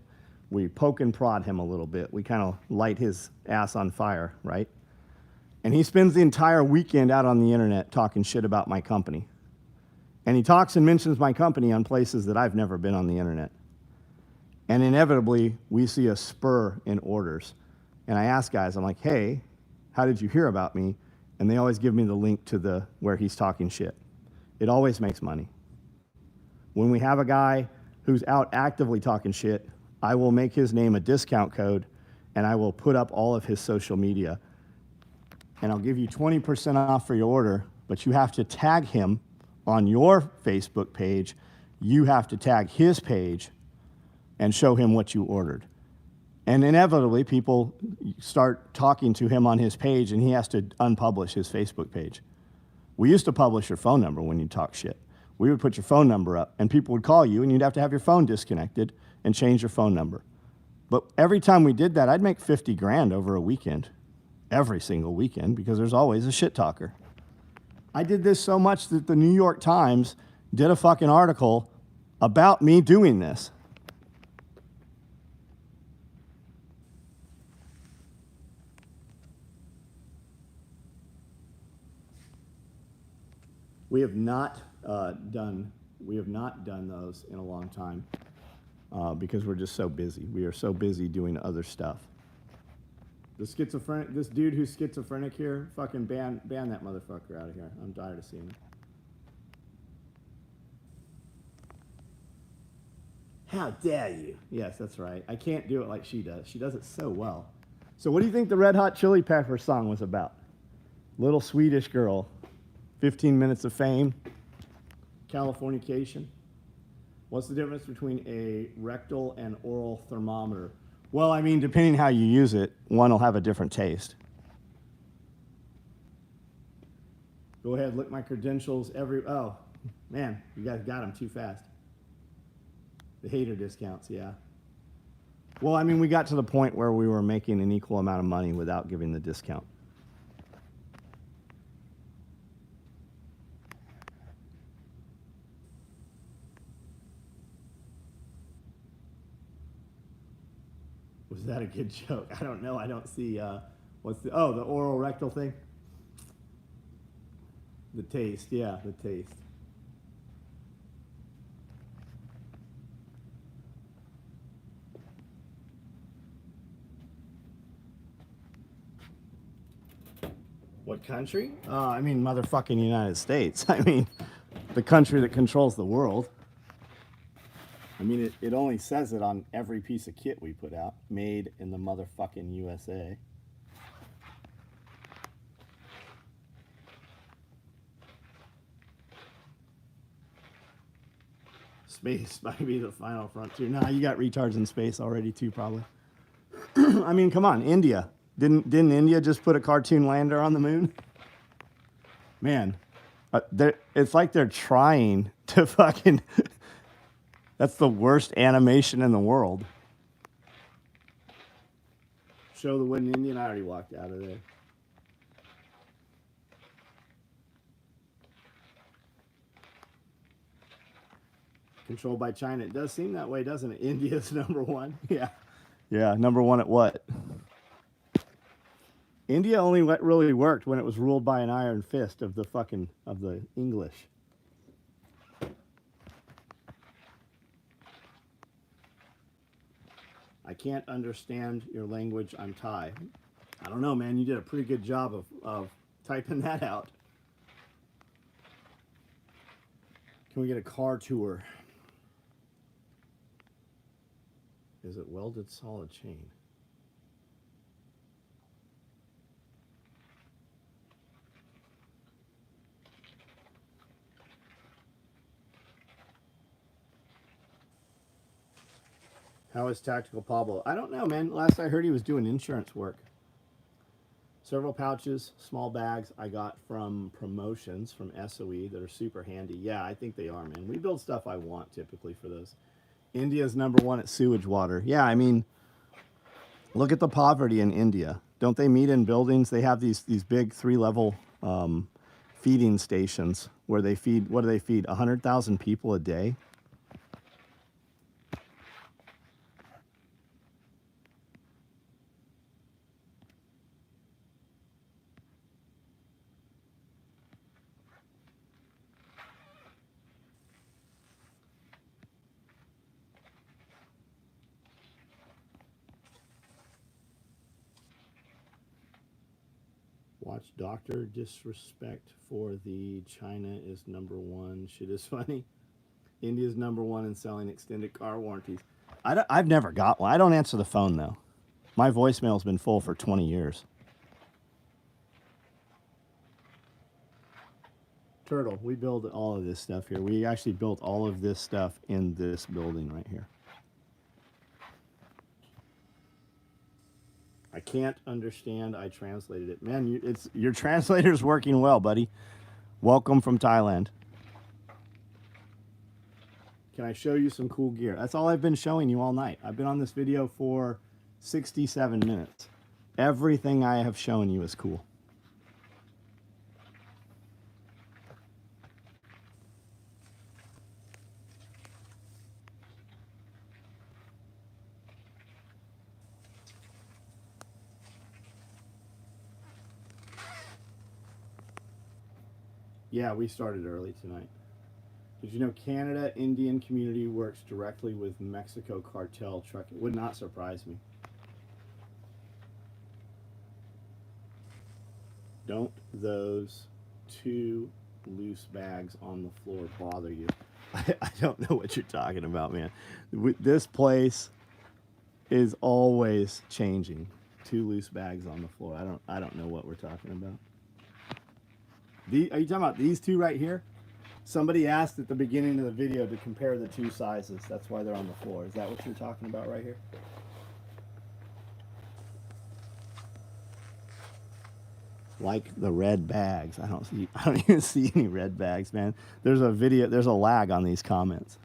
we poke and prod him a little bit. We kind of light his ass on fire, right? And he spends the entire weekend out on the internet talking shit about my company. And he talks and mentions my company on places that I've never been on the internet. And inevitably, we see a spur in orders. And I ask guys, I'm like, hey, how did you hear about me? And they always give me the link to where he's talking shit. It always makes money. When we have a guy who's out actively talking shit, I will make his name a discount code, and I will put up all of his social media. And I'll give you 20% off for your order, but you have to tag him on your Facebook page. You have to tag his page and show him what you ordered. And inevitably, people start talking to him on his page, and he has to unpublish his Facebook page. We used to publish your phone number when you talk shit. We would put your phone number up, and people would call you, and you'd have to have your phone disconnected and change your phone number. But every time we did that, I'd make 50 grand over a weekend, every single weekend, because there's always a shit talker. I did this so much that the New York Times did a fucking article about me doing this. We have not done those in a long time because we're just so busy. We are so busy doing other stuff. This dude who's schizophrenic here, fucking ban that motherfucker out of here. I'm tired of seeing him. How dare you? Yes, that's right. I can't do it like she does. She does it so well. So what do you think the Red Hot Chili Peppers song was about? Little Swedish girl. 15 minutes of fame, Californication. What's the difference between a rectal and oral thermometer? Well, I mean, depending how you use it, one will have a different taste. Go ahead, look my credentials. Oh, man, you guys got them too fast. The hater discounts, yeah. Well, I mean, we got to the point where we were making an equal amount of money without giving the discount. Was that a good joke? I don't know. I don't see, the oral rectal thing? The taste, yeah, the taste. What country? I mean, motherfucking United States. I mean, the country that controls the world. I mean, it only says it on every piece of kit we put out. Made in the motherfucking USA. Space might be the final frontier. Nah, you got retards in space already too, probably. I mean, come on, India. Didn't India just put a cartoon lander on the moon? Man, it's like they're trying to fucking... That's the worst animation in the world. Show the wooden Indian. I already walked out of there. Controlled by China. It does seem that way, doesn't it? India's number one. Yeah. Yeah, number one at what? India only really worked when it was ruled by an iron fist of the English. I can't understand your language. I'm Thai. I don't know, man. You did a pretty good job of typing that out. Can we get a car tour? Is it welded solid chain? How is Tactical Pablo? I don't know, man. Last I heard, he was doing insurance work. Several pouches, small bags I got from promotions from SOE that are super handy. Yeah, I think they are, man. We build stuff I want typically for those. India's number one at sewage water. Yeah, I mean, look at the poverty in India. Don't they meet in buildings? They have these big 3-level feeding stations where they feed, what do they feed? 100,000 people a day? Watch Doctor Disrespect for the China is number one. Shit is funny. India's number one in selling extended car warranties. I've never got one. I don't answer the phone, though. My voicemail's been full for 20 years. Turtle, we build all of this stuff here. We actually built all of this stuff in this building right here. I can't understand. I translated it. Man, your translator's working well, buddy. Welcome from Thailand. Can I show you some cool gear? That's all I've been showing you all night. I've been on this video for 67 minutes. Everything I have shown you is cool. Yeah, we started early tonight. Did you know Canada Indian community works directly with Mexico cartel trucking? Would not surprise me. Don't those 2 loose bags on the floor bother you? I don't know what you're talking about, man. This place is always changing. 2 loose bags on the floor. I don't know what we're talking about. Are you talking about these 2 right here? Somebody asked at the beginning of the video to compare the 2 sizes. That's why they're on the floor. Is that what you're talking about right here? Like the red bags. I don't even see any red bags, man. There's a lag on these comments.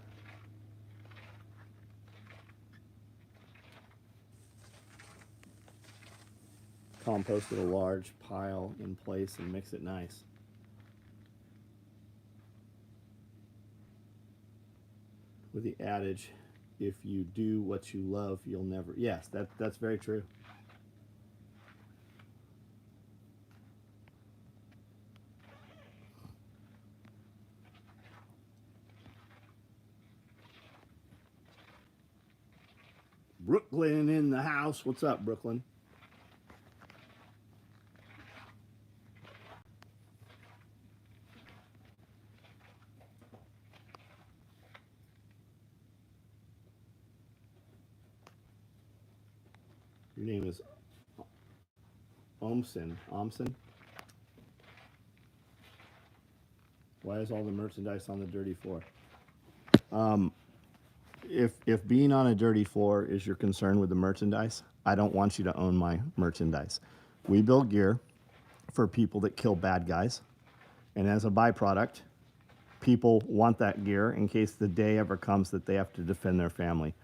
Composted a large pile in place and mix it nice. With the adage, if you do what you love, you'll never. Yes, that's very true. Brooklyn in the house. What's up, Brooklyn? Your name is Omsen. Why is all the merchandise on the dirty floor? If being on a dirty floor is your concern with the merchandise, I don't want you to own my merchandise. We build gear for people that kill bad guys, and as a byproduct, people want that gear in case the day ever comes that they have to defend their family.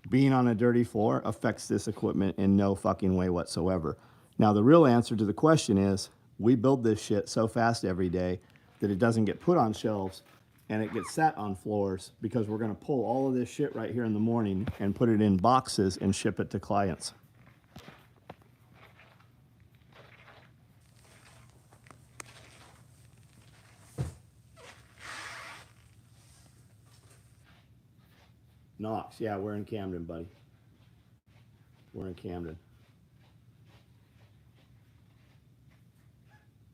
Being on a dirty floor affects this equipment in no fucking way whatsoever. Now, the real answer to the question is, we build this shit so fast every day that it doesn't get put on shelves and it gets sat on floors because we're going to pull all of this shit right here in the morning and put it in boxes and ship it to clients. Knox, yeah, we're in Camden, buddy. We're in Camden.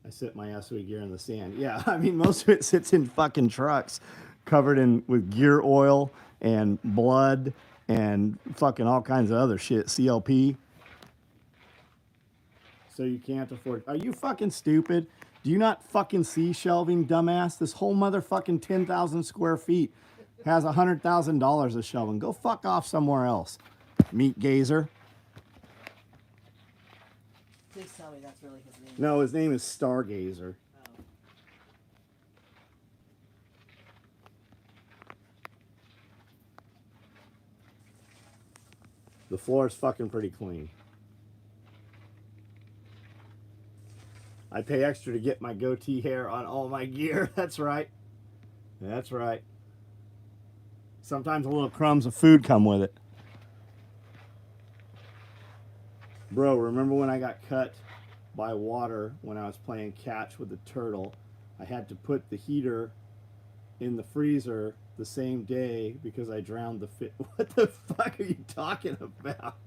I sit my SOE gear in the sand. Yeah, I mean, most of it sits in fucking trucks covered in with gear oil and blood and fucking all kinds of other shit, CLP. So you can't afford. Are you fucking stupid? Do you not fucking see shelving, dumbass? This whole motherfucking 10,000 square feet has $100,000 of shelving. Go fuck off somewhere else, meat gazer. Please tell me that's really his name. No, his name is Stargazer. Oh. The floor is fucking pretty clean. I pay extra to get my goatee hair on all my gear. That's right. That's right. Sometimes a little crumbs of food come with it. Bro, remember when I got cut by water when I was playing catch with the turtle? I had to put the heater in the freezer the same day because I drowned the fish. What the fuck are you talking about?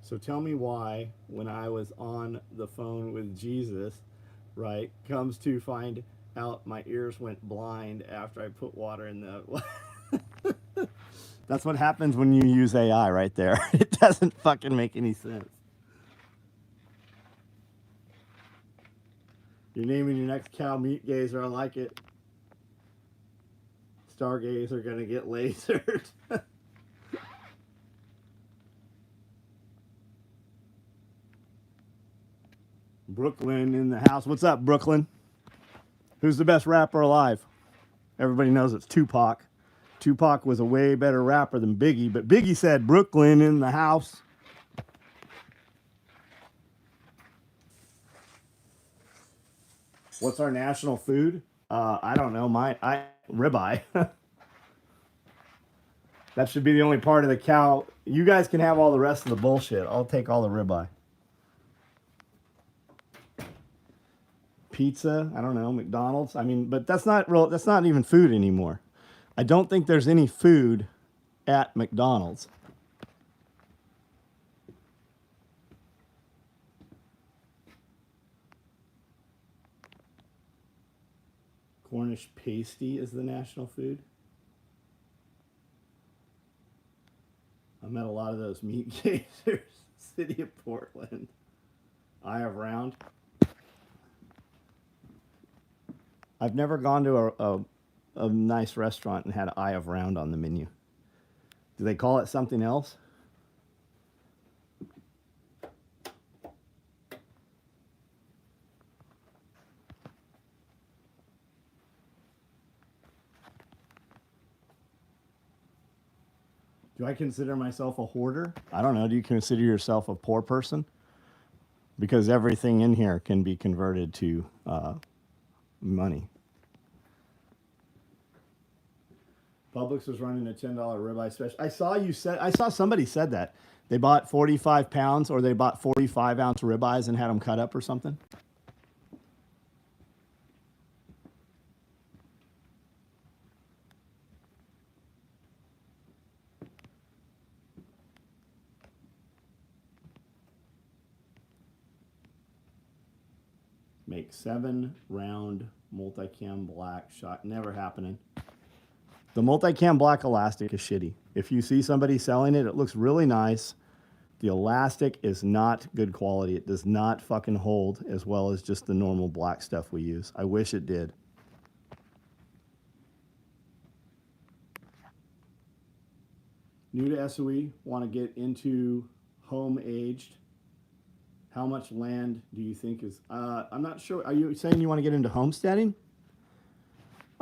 So tell me why, when I was on the phone with Jesus, right, comes to find out my ears went blind after I put water in the... That's what happens when you use AI right there. It doesn't fucking make any sense. You're naming your next cow Meat Gazer. I like it. Stargazer gonna get lasered. Brooklyn in the house. What's up, Brooklyn? Who's the best rapper alive? Everybody knows it's Tupac. Tupac was a way better rapper than Biggie, but Biggie said Brooklyn in the house. What's our national food? I don't know. Ribeye. That should be the only part of the cow. You guys can have all the rest of the bullshit. I'll take all the ribeye. Pizza, I don't know, McDonald's. I mean, but that's not real. That's not even food anymore. I don't think there's any food at McDonald's. Cornish pasty is the national food. I met a lot of those meat gazers. City of Portland. Eye of Round. I've never gone to a nice restaurant and had Eye of Round on the menu. Do they call it something else? Do I consider myself a hoarder? I don't know. Do you consider yourself a poor person? Because everything in here can be converted to money. Publix was running a $10 ribeye special. I saw somebody said that. They bought 45 pounds or they bought 45-ounce ribeyes and had them cut up or something. Make 7-round multicam black shot. Never happening. The multicam black elastic is shitty. If you see somebody selling it, it looks really nice. The elastic is not good quality. It does not fucking hold as well as just the normal black stuff we use. I wish it did. New to SOE, want to get into home aged. How much land do you think is... I'm not sure. Are you saying you want to get into homesteading?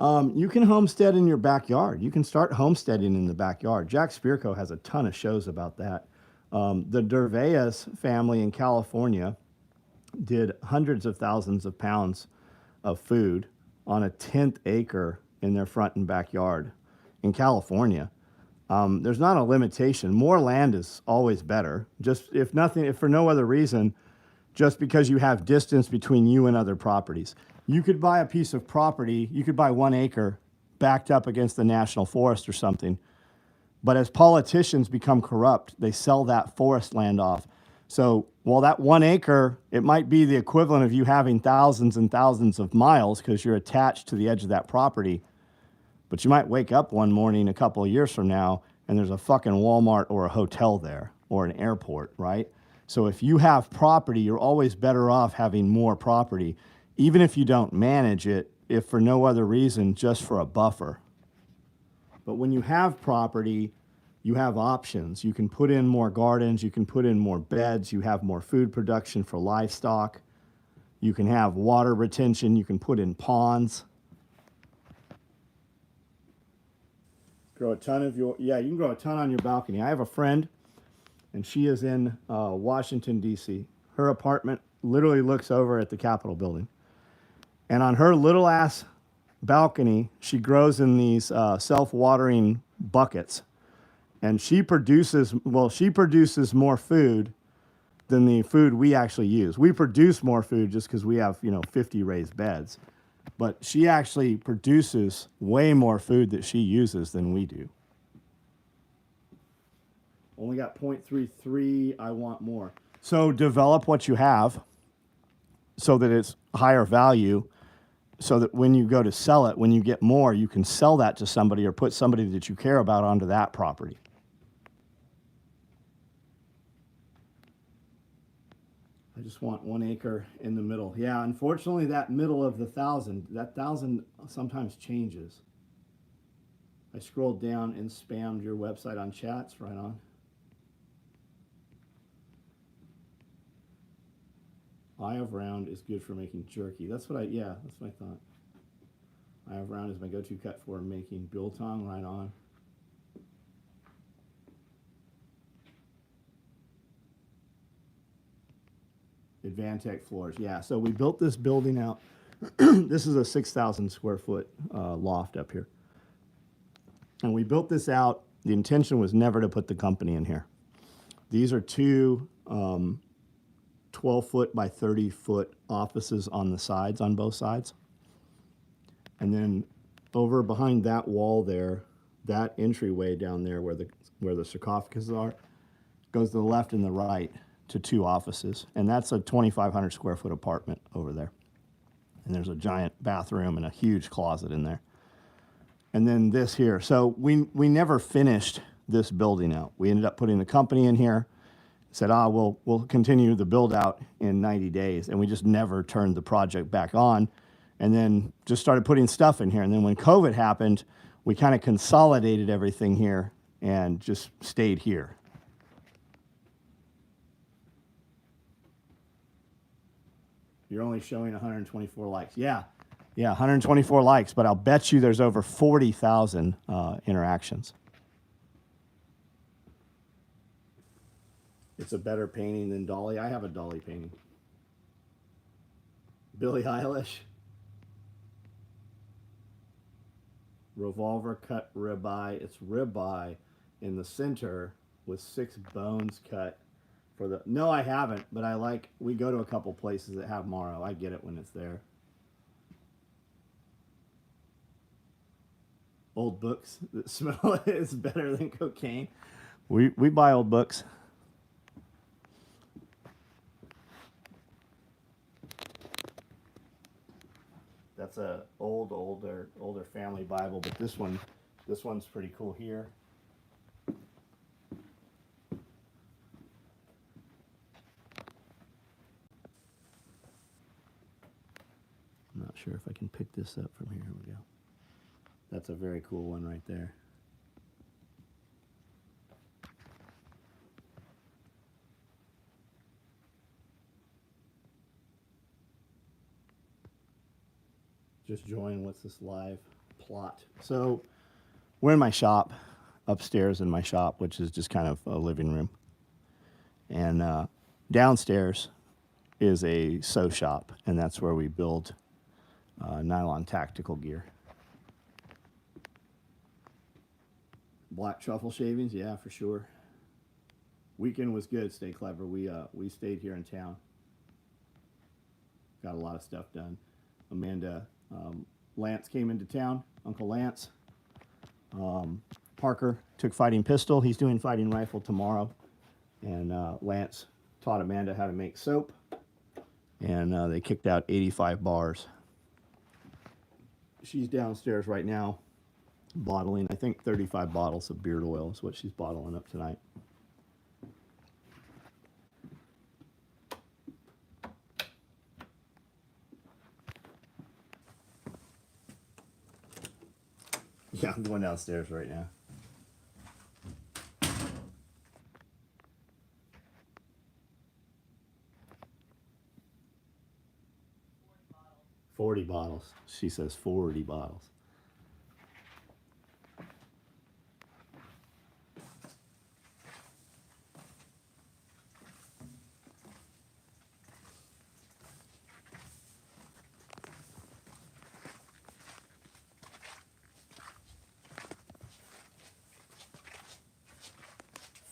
You can homestead in your backyard. You can start homesteading in the backyard. Jack Spirko has a ton of shows about that. The Derveas family in California did hundreds of thousands of pounds of food on a 10th acre in their front and backyard in California. There's not a limitation. More land is always better. Just if nothing, if for no other reason, just because you have distance between you and other properties. You could buy a piece of property, you could buy 1 acre backed up against the national forest or something. But as politicians become corrupt, they sell that forest land off. So while that 1 acre, it might be the equivalent of you having thousands and thousands of miles because you're attached to the edge of that property. But you might wake up one morning a couple of years from now and there's a fucking Walmart or a hotel there or an airport, right? So if you have property, you're always better off having more property, even if you don't manage it, if for no other reason, just for a buffer. But when you have property, you have options. You can put in more gardens, you can put in more beds, you have more food production for livestock, you can have water retention, you can put in ponds. Grow a ton of you can grow a ton on your balcony. I have a friend, and she is in Washington, D.C. Her apartment literally looks over at the Capitol building. And on her little ass balcony, she grows in these self-watering buckets. And she produces more food than the food we actually use. We produce more food just because we have, 50 raised beds. But she actually produces way more food that she uses than we do. Only got 0.33, I want more. So develop what you have so that it's higher value, so that when you go to sell it, when you get more, you can sell that to somebody or put somebody that you care about onto that property. I just want 1 acre in the middle. Yeah, unfortunately, that middle of the 1,000 sometimes changes. I scrolled down and spammed your website on chats, right on. Eye of round is good for making jerky. That's what I thought. Eye of round is my go-to cut for making biltong, right on. Advantech floors, yeah. So we built this building out. This is a 6,000 square foot loft up here. And we built this out. The intention was never to put the company in here. These are two 12-foot by 30-foot offices on the sides, on both sides. And then over behind that wall there, that entryway down there where the sarcophagus are, goes to the left and the right to two offices. And that's a 2,500 square foot apartment over there. And there's a giant bathroom and a huge closet in there. And then this here. So we never finished this building out. We ended up putting the company in here, said, we'll continue the build out in 90 days. And we just never turned the project back on. And then just started putting stuff in here. And then when COVID happened, we kind of consolidated everything here and just stayed here. You're only showing 124 likes. Yeah, 124 likes, but I'll bet you there's over 40,000 interactions. It's a better painting than Dolly. I have a Dolly painting. Billie Eilish. Revolver cut ribeye. It's ribeye in the center with 6 bones cut. No, I haven't, but we go to a couple places that have marrow. I get it when it's there. Old books that smell is better than cocaine. We buy old books. That's a older family Bible, but this one's pretty cool here. I'm not sure if I can pick this up from here. Here we go. That's a very cool one right there. Just join what's this live plot. So we're in my shop, upstairs in my shop, which is just kind of a living room. And downstairs, is a sew shop, and that's where we build nylon tactical gear. Black truffle shavings, yeah, for sure. Weekend was good. Stay clever. We stayed here in town. Got a lot of stuff done. Amanda, Lance came into town. Uncle Lance. Parker took fighting pistol. He's doing fighting rifle tomorrow. And Lance taught Amanda how to make soap. And they kicked out 85 bars. She's downstairs right now bottling, I think 35 bottles of beard oil is what she's bottling up tonight. Yeah, I'm going downstairs right now. $40 bottles. She says 40 bottles.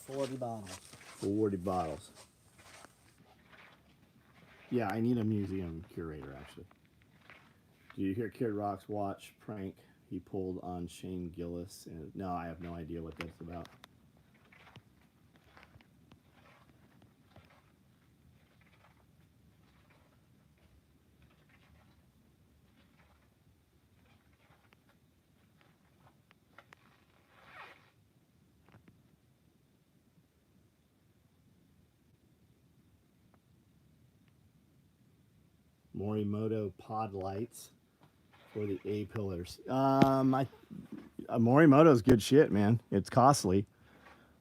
$40 bottles. 40 bottles. Yeah, I need a museum curator, actually. Do you hear Kid Rock's watch prank he pulled on Shane Gillis? And, no, I have no idea what that's about. Morimoto pod lights for the A pillars. Morimoto's good shit, man. It's costly.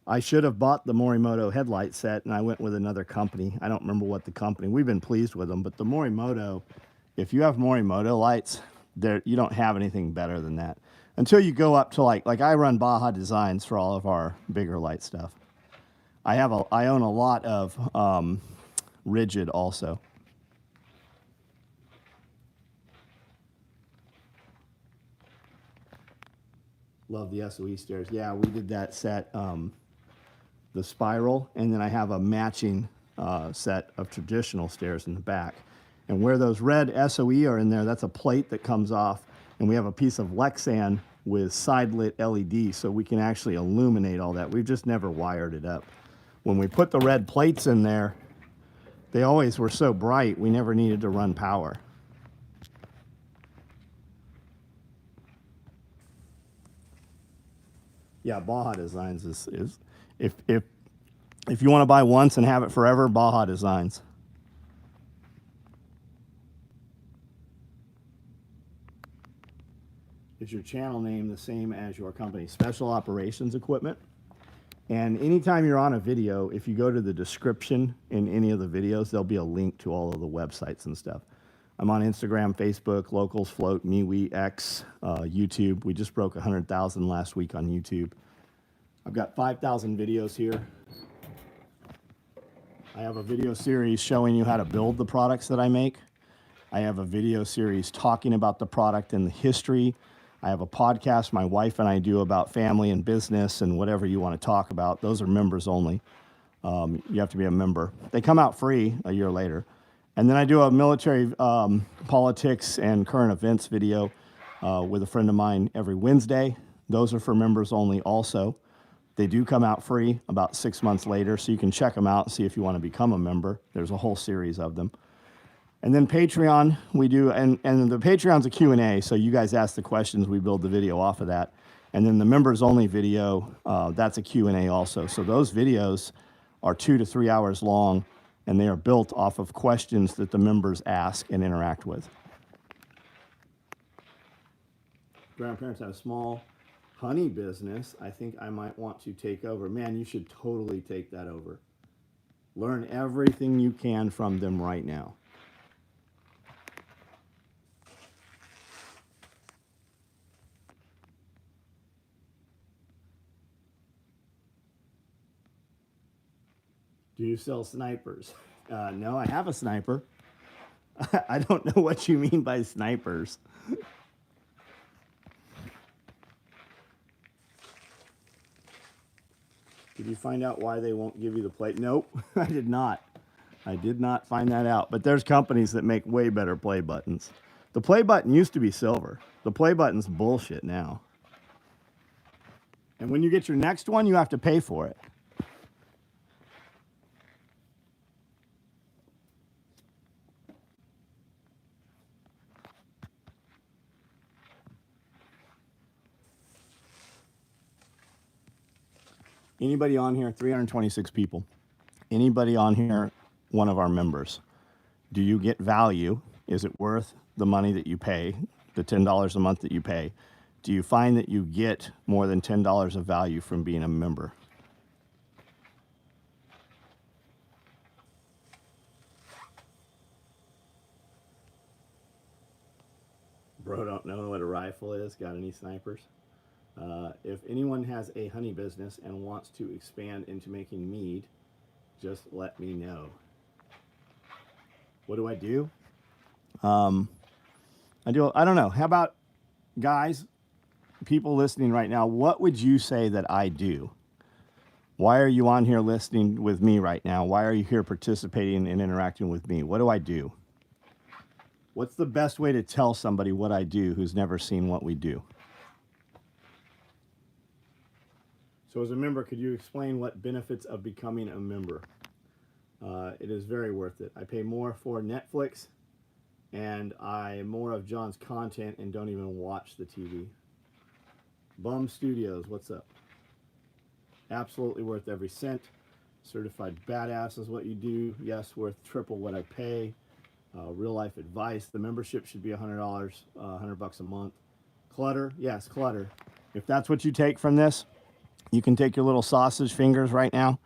I should have bought the Morimoto headlight set, and I went with another company. I don't remember what the company. We've been pleased with them, but the Morimoto, if you have Morimoto lights, you don't have anything better than that. Until you go up to like I run Baja Designs for all of our bigger light stuff. I own a lot of Rigid also. Love the SOE stairs. Yeah, we did that set, the spiral, and then I have a matching set of traditional stairs in the back. And where those red SOE are in there, that's a plate that comes off, and we have a piece of Lexan with side-lit LED, so we can actually illuminate all that. We've just never wired it up. When we put the red plates in there, they always were so bright, we never needed to run power. Yeah, Baja Designs is if you want to buy once and have it forever, Baja Designs. Is your channel name the same as your company? Special Operations Equipment. And anytime you're on a video, if you go to the description in any of the videos, there'll be a link to all of the websites and stuff. I'm on Instagram, Facebook, Locals, Float, MeWe, X, YouTube. We just broke 100,000 last week on YouTube. I've got 5,000 videos here. I have a video series showing you how to build the products that I make. I have a video series talking about the product and the history. I have a podcast my wife and I do about family and business and whatever you want to talk about. Those are members only. You have to be a member. They come out free a year later. And then I do a military politics and current events video with a friend of mine every Wednesday. Those are for members only also. They do come out free about 6 months later, so you can check them out and see if you want to become a member. There's a whole series of them. And then Patreon, we do, and the Patreon's a Q&A, so you guys ask the questions, we build the video off of that. And then the members only video, that's a Q&A also. So those videos are 2 to 3 hours long, and they are built off of questions that the members ask and interact with. Grandparents have a small honey business. I think I might want to take over. Man, you should totally take that over. Learn everything you can from them right now. Do you sell snipers? No, I have a sniper. I don't know what you mean by snipers. Did you find out why they won't give you the play? Nope, I did not. I did not find that out. But there's companies that make way better play buttons. The play button used to be silver. The play button's bullshit now. And when you get your next one, you have to pay for it. Anybody on here, 326 people. Anybody on here, one of our members. Do you get value? Is it worth the money that you pay, the $10 a month that you pay? Do you find that you get more than $10 of value from being a member? Bro, don't know what a rifle is. Got any snipers? If anyone has a honey business and wants to expand into making mead, just let me know. What do I do? I don't know. How about, guys, people listening right now, what would you say that I do? Why are you on here listening with me right now? Why are you here participating and interacting with me? What do I do? What's the best way to tell somebody what I do who's never seen what we do? So as a member, could you explain what benefits of becoming a member? It is very worth it. I pay more for Netflix, and I more of John's content and don't even watch the TV. Bum Studios, what's up? Absolutely worth every cent. Certified badass is what you do. Yes, worth triple what I pay. Real life advice. The membership should be $100, $100 a month. Clutter, yes, clutter. If that's what you take from this, you can take your little sausage fingers right now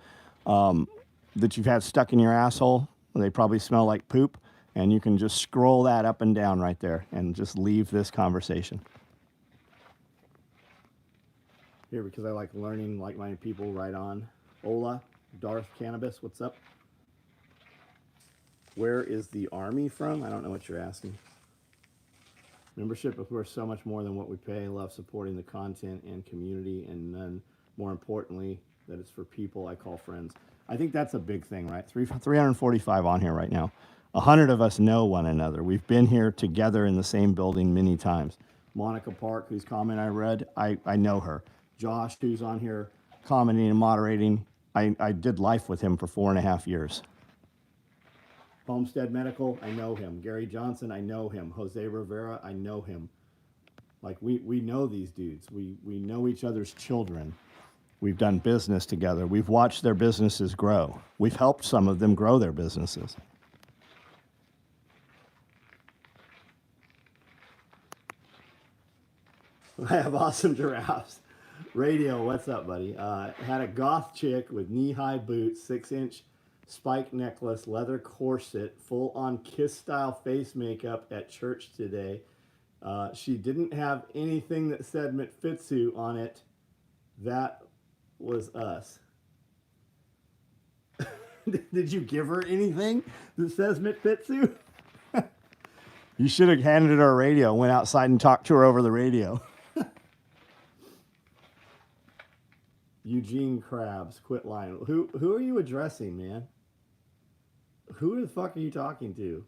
that you've had stuck in your asshole. They probably smell like poop. And you can just scroll that up and down right there and just leave this conversation. Here, because I like learning like-minded people, right on. Ola, Darth Cannabis, what's up? Where is the army from? I don't know what you're asking. Membership is worth so much more than what we pay. Love supporting the content and community, and then more importantly, that it's for people I call friends. I think that's a big thing, right? 345 on here right now. 100 of us know one another. We've been here together in the same building many times. Monica Park, whose comment I read, I know her. Josh, who's on here commenting and moderating, I did life with him for 4.5 years. Homestead Medical, I know him. Gary Johnson, I know him. Jose Rivera, I know him. Like, we know these dudes. We know each other's children. We've done business together. We've watched their businesses grow. We've helped some of them grow their businesses. I have awesome giraffes. Radio, what's up, buddy? Had a goth chick with knee-high boots, 6-inch spike necklace, leather corset, full-on Kiss-style face makeup at church today. She didn't have anything that said Mitfitsu on it. That was us. Did you give her anything that says Mitfitsu? You should have handed her a radio, went outside and talked to her over the radio. Eugene Krabs, quit lying. Who are you addressing, man? Who the fuck are you talking to?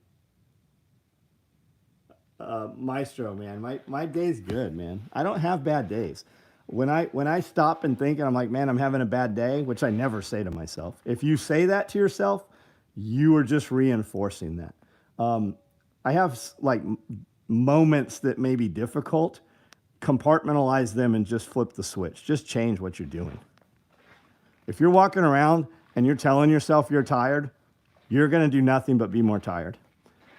Maestro, man. My day's good, man. I don't have bad days. When I stop and think and I'm like, man, I'm having a bad day, which I never say to myself. If you say that to yourself, you are just reinforcing that. I have like moments that may be difficult. Compartmentalize them and just flip the switch. Just change what you're doing. If you're walking around and you're telling yourself you're tired, you're going to do nothing but be more tired.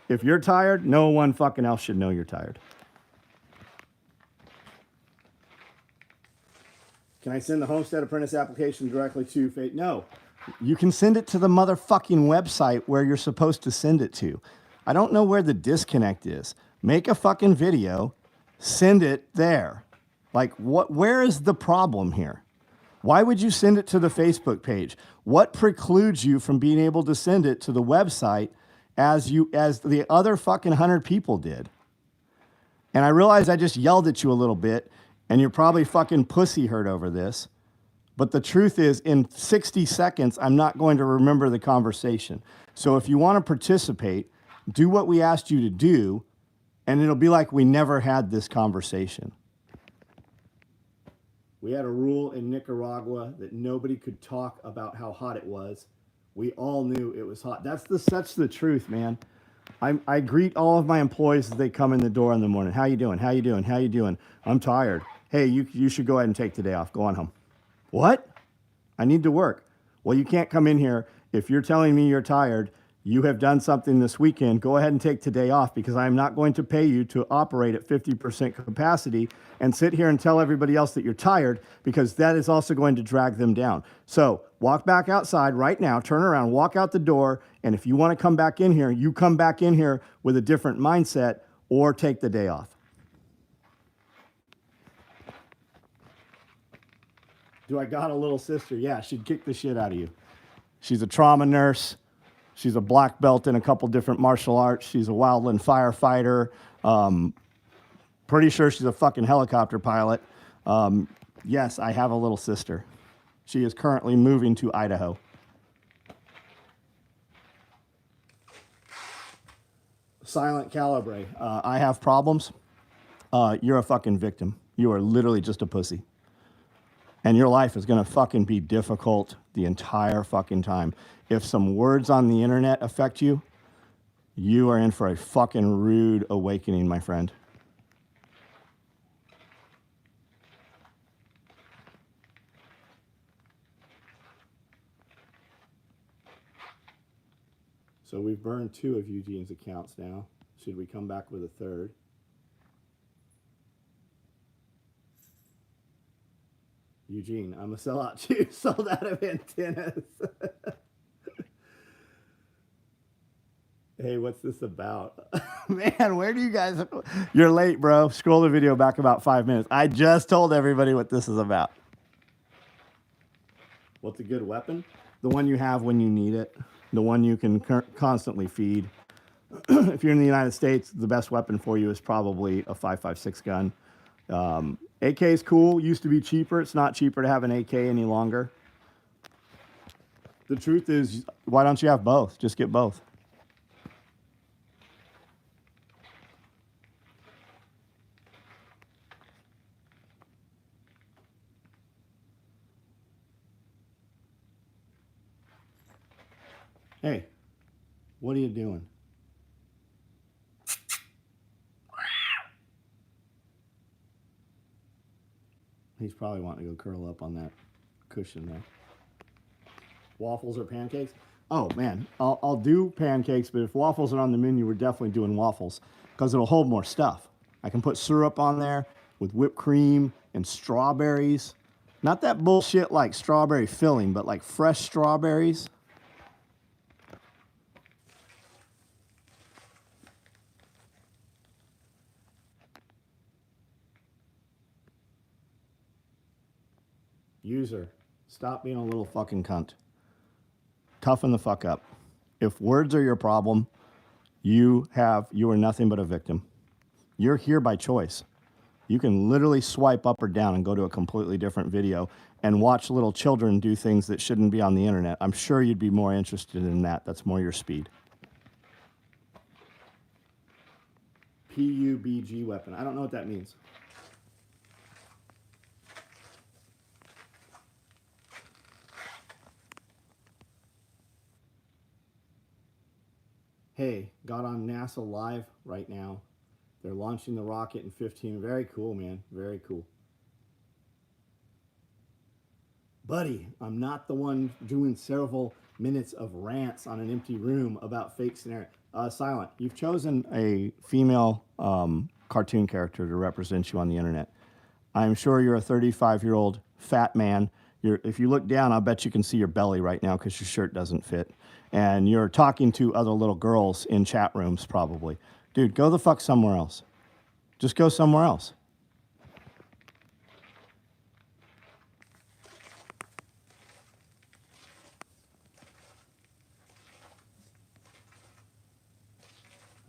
If you're tired, no one fucking else should know you're tired. Can I send the Homestead Apprentice application directly to Fate? No. You can send it to the motherfucking website where you're supposed to send it to. I don't know where the disconnect is. Make a fucking video, send it there. Like, where is the problem here? Why would you send it to the Facebook page? What precludes you from being able to send it to the website as the other fucking 100 people did? And I realize I just yelled at you a little bit, and you're probably fucking pussy hurt over this. But the truth is, in 60 seconds, I'm not going to remember the conversation. So if you want to participate, do what we asked you to do, and it'll be like we never had this conversation. We had a rule in Nicaragua that nobody could talk about how hot it was. We all knew it was hot. That's the truth, man. I greet all of my employees as they come in the door in the morning. How you doing? How you doing? How you doing? I'm tired. Hey, you should go ahead and take today off. Go on home. What? I need to work. Well, you can't come in here. If you're telling me you're tired, you have done something this weekend, go ahead and take today off, because I'm not going to pay you to operate at 50% capacity and sit here and tell everybody else that you're tired, because that is also going to drag them down. So walk back outside right now, turn around, walk out the door, and if you want to come back in here, you come back in here with a different mindset, or take the day off. Do I got a little sister? Yeah, she'd kick the shit out of you. She's a trauma nurse. She's a black belt in a couple different martial arts. She's a wildland firefighter. Pretty sure she's a fucking helicopter pilot. Yes, I have a little sister. She is currently moving to Idaho. Silent Calibre. I have problems. You're a fucking victim. You are literally just a pussy. And your life is going to fucking be difficult the entire fucking time. If some words on the internet affect you, you are in for a fucking rude awakening, my friend. So we've burned 2 of Eugene's accounts now. Should we come back with a third? Eugene, I'm a sellout too. Sold out of antennas. Hey, what's this about? Man, where do you guys... You're late, bro. Scroll the video back about 5 minutes. I just told everybody what this is about. What's a good weapon? The one you have when you need it. The one you can constantly feed. If you're in the United States, the best weapon for you is probably a 5.56 gun. AK is cool. Used to be cheaper. It's not cheaper to have an AK any longer. The truth is, why don't you have both? Just get both. Hey, what are you doing? He's probably wanting to go curl up on that cushion there. Waffles or pancakes? Oh, man, I'll do pancakes, but if waffles are on the menu, we're definitely doing waffles because it'll hold more stuff. I can put syrup on there with whipped cream and strawberries. Not that bullshit like strawberry filling, but like fresh strawberries. User, stop being a little fucking cunt. Toughen the fuck up. If words are your problem, you are nothing but a victim. You're here by choice. You can literally swipe up or down and go to a completely different video and watch little children do things that shouldn't be on the internet. I'm sure you'd be more interested in that. That's more your speed. PUBG weapon. I don't know what that means. Hey, got on NASA Live right now. They're launching the rocket in 15. Very cool, man. Very cool. Buddy, I'm not the one doing several minutes of rants on an empty room about fake scenario. Silent, you've chosen a female cartoon character to represent you on the internet. I'm sure you're a 35-year-old fat man. If you look down, I'll bet you can see your belly right now because your shirt doesn't fit. And you're talking to other little girls in chat rooms probably. Dude, go the fuck somewhere else. Just go somewhere else.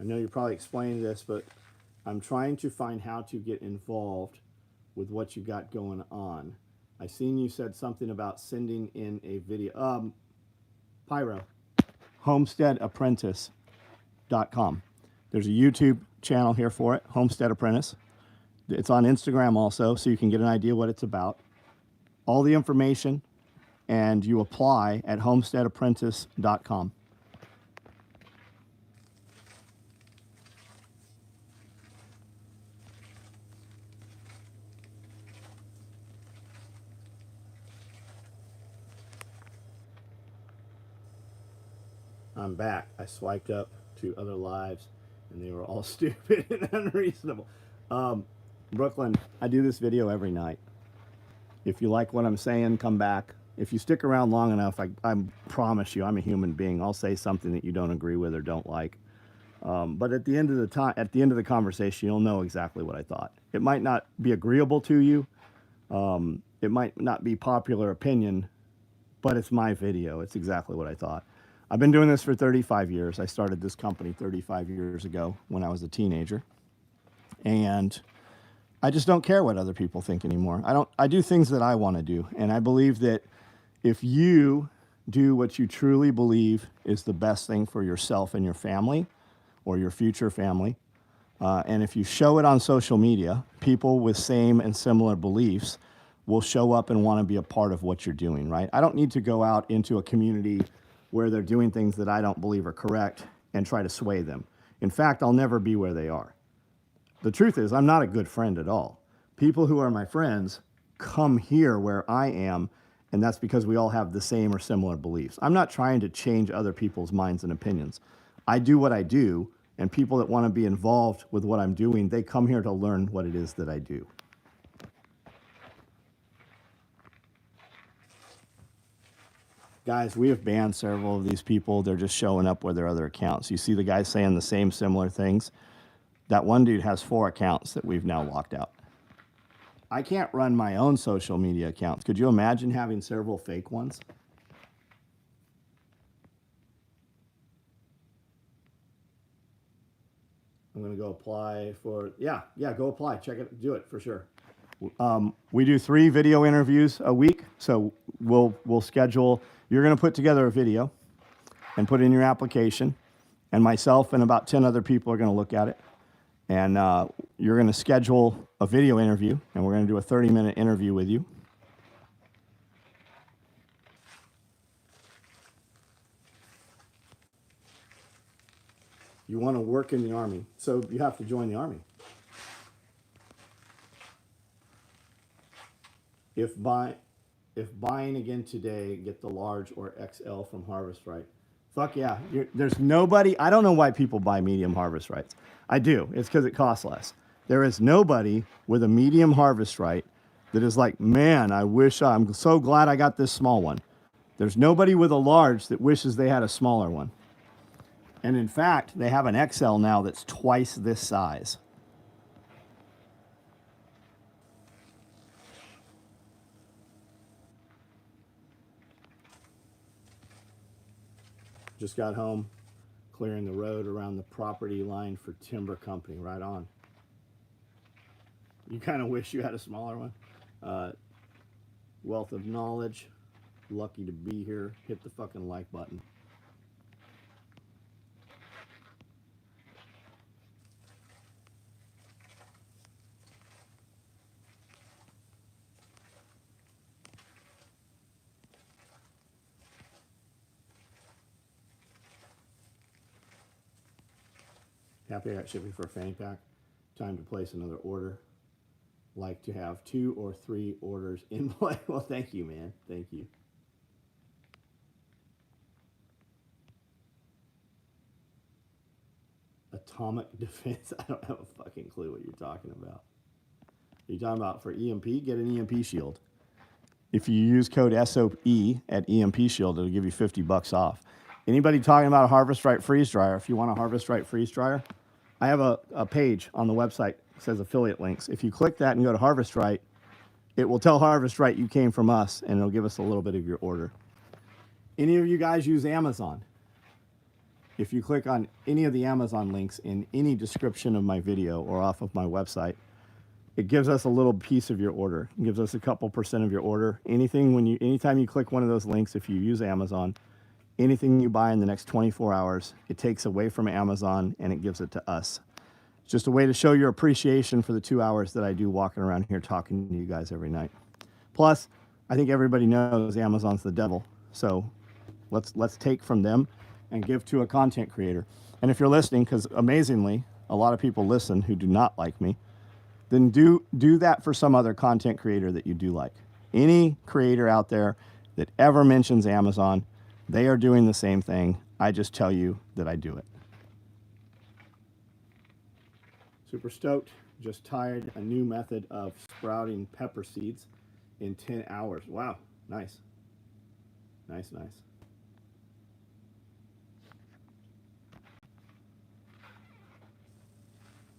I know you're probably explaining this, but I'm trying to find how to get involved with what you got going on. I seen you said something about sending in a video. Pyro, homesteadapprentice.com. There's a YouTube channel here for it, Homestead Apprentice. It's on Instagram also, so you can get an idea what it's about. All the information, and you apply at homesteadapprentice.com. I'm back. I swiped up to other lives, and they were all stupid and unreasonable. Brooklyn, I do this video every night. If you like what I'm saying, come back. If you stick around long enough, I promise you, I'm a human being. I'll say something that you don't agree with or don't like. But at the end of the conversation, you'll know exactly what I thought. It might not be agreeable to you. It might not be popular opinion, but it's my video. It's exactly what I thought. I've been doing this for 35 years. I started this company 35 years ago when I was a teenager. And I just don't care what other people think anymore. I do things that I want to do. And I believe that if you do what you truly believe is the best thing for yourself and your family or your future family, and if you show it on social media, people with same and similar beliefs will show up and want to be a part of what you're doing, right? I don't need to go out into a community where they're doing things that I don't believe are correct and try to sway them. In fact, I'll never be where they are. The truth is, I'm not a good friend at all. People who are my friends come here where I am, and that's because we all have the same or similar beliefs. I'm not trying to change other people's minds and opinions. I do what I do, and people that want to be involved with what I'm doing, they come here to learn what it is that I do. Guys, we have banned several of these people. They're just showing up with their other accounts. You see the guys saying the same similar things. That one dude has 4 accounts that we've now locked out. I can't run my own social media accounts. Could you imagine having several fake ones? I'm going to go apply for, yeah, go apply. Check it, do it for sure. We do 3 video interviews a week, so we'll schedule. You're going to put together a video and put it in your application, and myself and about 10 other people are going to look at it. And you're going to schedule a video interview, and we're going to do a 30-minute interview with you. You want to work in the Army, so you have to join the Army. If buying again today, get the large or XL from Harvest Right. Fuck yeah. There's nobody, I don't know why people buy medium Harvest Rights. I do. It's because it costs less. There is nobody with a medium Harvest Right that is like, man, I'm so glad I got this small one. There's nobody with a large that wishes they had a smaller one. And in fact, they have an XL now that's twice this size. Just got home, clearing the road around the property line for timber company. Right on. You kind of wish you had a smaller one. Wealth of knowledge. Lucky to be here. Hit the fucking like button. Happy I got shipping for a fanny pack. Time to place another order. Like to have 2 or 3 orders in play. Well, thank you, man. Thank you. Atomic defense. I don't have a fucking clue what you're talking about. You're talking about for EMP? Get an EMP shield. If you use code SOE at EMP Shield, it'll give you $50 off. Anybody talking about a Harvest Right freeze dryer? If you want a Harvest Right freeze dryer, I have a page on the website that says affiliate links. If you click that and go to Harvest Right, it will tell Harvest Right you came from us, and it'll give us a little bit of your order. Any of you guys use Amazon? if you click on any of the Amazon links in any description of my video or off of my website, it gives us a little piece of your order. It gives us a couple % of your order. Anytime you click one of those links, if you use Amazon, anything you buy in the next 24 hours, it takes away from Amazon and it gives it to us. It's just a way to show your appreciation for the 2 hours that I do walking around here talking to you guys every night. Plus, I think everybody knows Amazon's the devil. So let's take from them and give to a content creator. And if you're listening, because amazingly, a lot of people listen who do not like me, then do that for some other content creator that you do like. Any creator out there that ever mentions Amazon, they are doing the same thing. I just tell you that I do it. Super stoked. Just tried a new method of sprouting pepper seeds in 10 hours. Wow, nice. Nice, nice.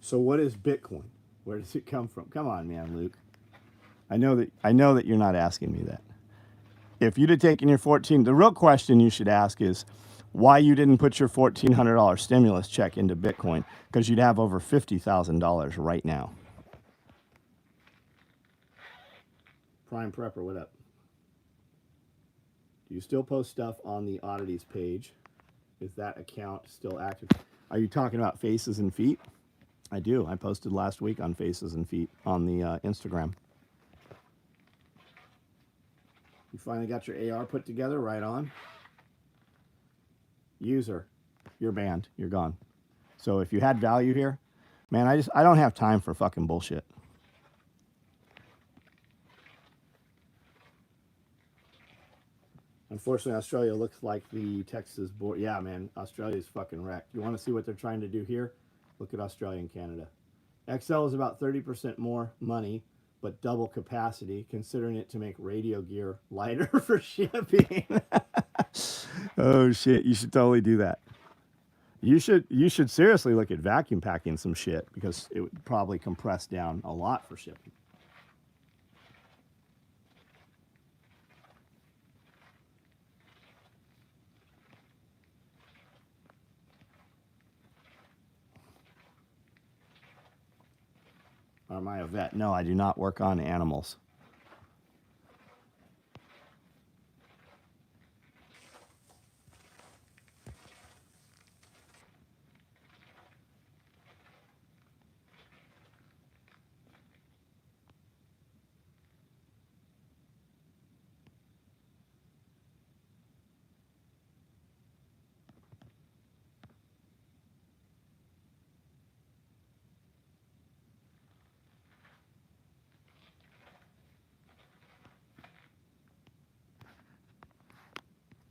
So what is Bitcoin? Where does it come from? Come on, man, Luke. I know that you're not asking me that. If you'd have taken your the real question you should ask is why you didn't put your $1,400 stimulus check into Bitcoin, because you'd have over $50,000 right now. Prime Prepper, what up? Do you still post stuff on the oddities page? Is that account still active? Are you talking about faces and feet? I do. I posted last week on faces and feet on the Instagram. You finally got your AR put together, right on. User, you're banned. You're gone. So if you had value here, man, I don't have time for fucking bullshit. Unfortunately, Australia looks like the Texas border. Yeah, man, Australia's fucking wrecked. You want to see what they're trying to do here? Look at Australia and Canada. XL is about 30% more money, but double capacity, considering it to make radio gear lighter for shipping. Oh shit, you should totally do that. You should seriously look at vacuum packing some shit, because it would probably compress down a lot for shipping. Am I a vet? No, I do not work on animals.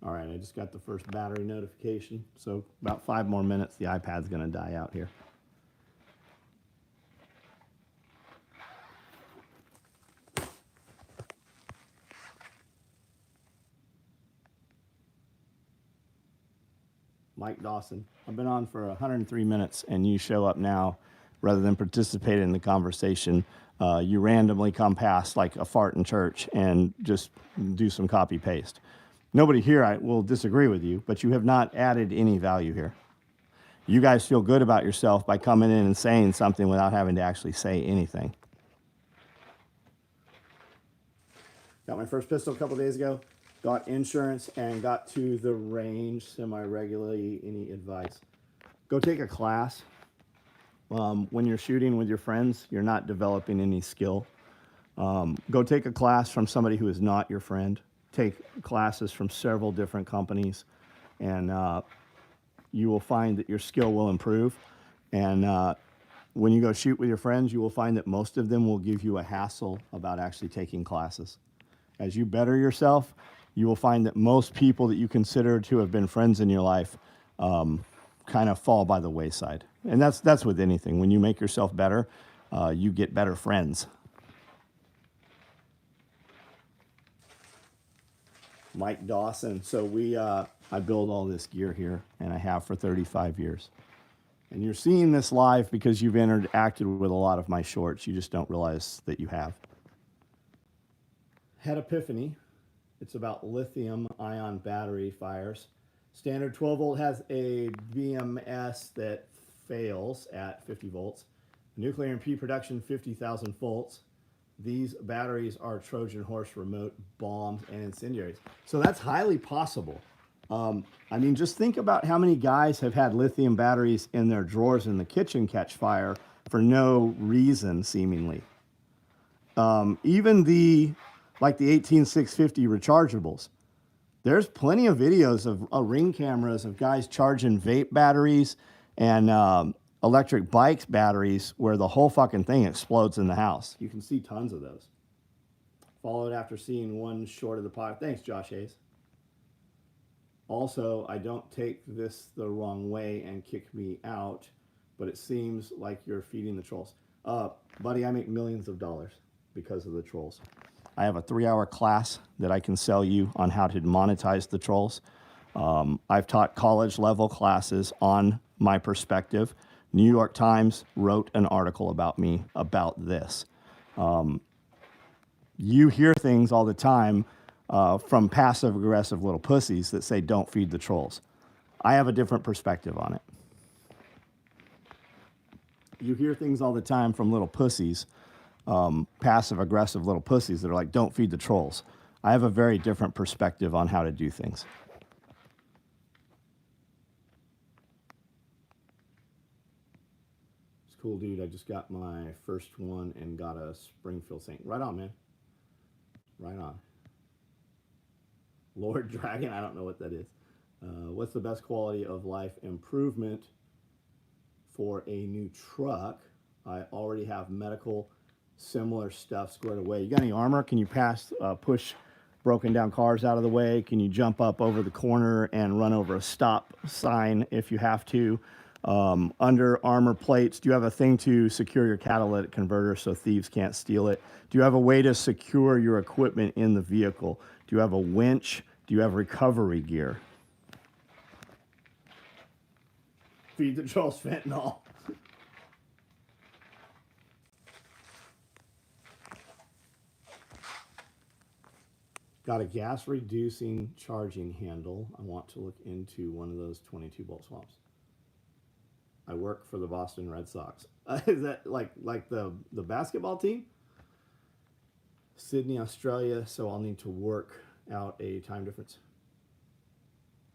All right, I just got the first battery notification. So about 5 more minutes, the iPad's going to die out here. Mike Dawson, I've been on for 103 minutes, and you show up now rather than participate in the conversation. You randomly come past like a fart in church and just do some copy paste. Nobody here will disagree with you, but you have not added any value here. You guys feel good about yourself by coming in and saying something without having to actually say anything. Got my first pistol a couple days ago. Got insurance and got to the range semi-regularly. Any advice? Go take a class. When you're shooting with your friends, you're not developing any skill. Go take a class from somebody who is not your friend. Take classes from several different companies, and you will find that your skill will improve. And when you go shoot with your friends, you will find that most of them will give you a hassle about actually taking classes. As you better yourself, you will find that most people that you consider to have been friends in your life kind of fall by the wayside. And that's with anything. When you make yourself better, you get better friends. Mike Dawson. So I build all this gear here, and I have for 35 years. And you're seeing this live because you've interacted with a lot of my shorts. You just don't realize that you have. Had epiphany. It's about lithium ion battery fires. Standard 12 volt has a BMS that fails at 50 volts. Nuclear and pre-production 50,000 volts. These batteries are Trojan horse remote bombs and incendiaries. So that's highly possible. I mean, just think about how many guys have had lithium batteries in their drawers in the kitchen catch fire for no reason, seemingly. Even like the 18650 rechargeables. There's plenty of videos of Ring cameras of guys charging vape batteries and electric bikes batteries where the whole fucking thing explodes in the house. You can see tons of those. Followed after seeing one short of the pot. Thanks, Josh Hayes. Also, I don't take this the wrong way and kick me out, but it seems like you're feeding the trolls. Buddy, I make millions of dollars because of the trolls. I have a 3-hour class that I can sell you on how to monetize the trolls. I've taught college level classes on my perspective. New York Times wrote an article about me about this. You hear things all the time from passive aggressive little pussies that say don't feed the trolls. I have a different perspective on it. You hear things all the time from little pussies, passive aggressive little pussies that are like don't feed the trolls. I have a very different perspective on how to do things. It's cool, dude. I just got my first one and got a Springfield Saint. Right on, man. Right on. Lord Dragon, I don't know what that is. What's the best quality of life improvement for a new truck? I already have medical similar stuff squared away. You got any armor? Can you push broken down cars out of the way? Can you jump up over the corner and run over a stop sign if you have to? Under armor plates, do you have a thing to secure your catalytic converter so thieves can't steal it? Do you have a way to secure your equipment in the vehicle? Do you have a winch? Do you have recovery gear? Feed the trolls fentanyl. Got a gas reducing charging handle. I want to look into one of those 22 volt swaps. I work for the Boston Red Sox. Is that like the basketball team? Sydney, Australia, so I'll need to work out a time difference.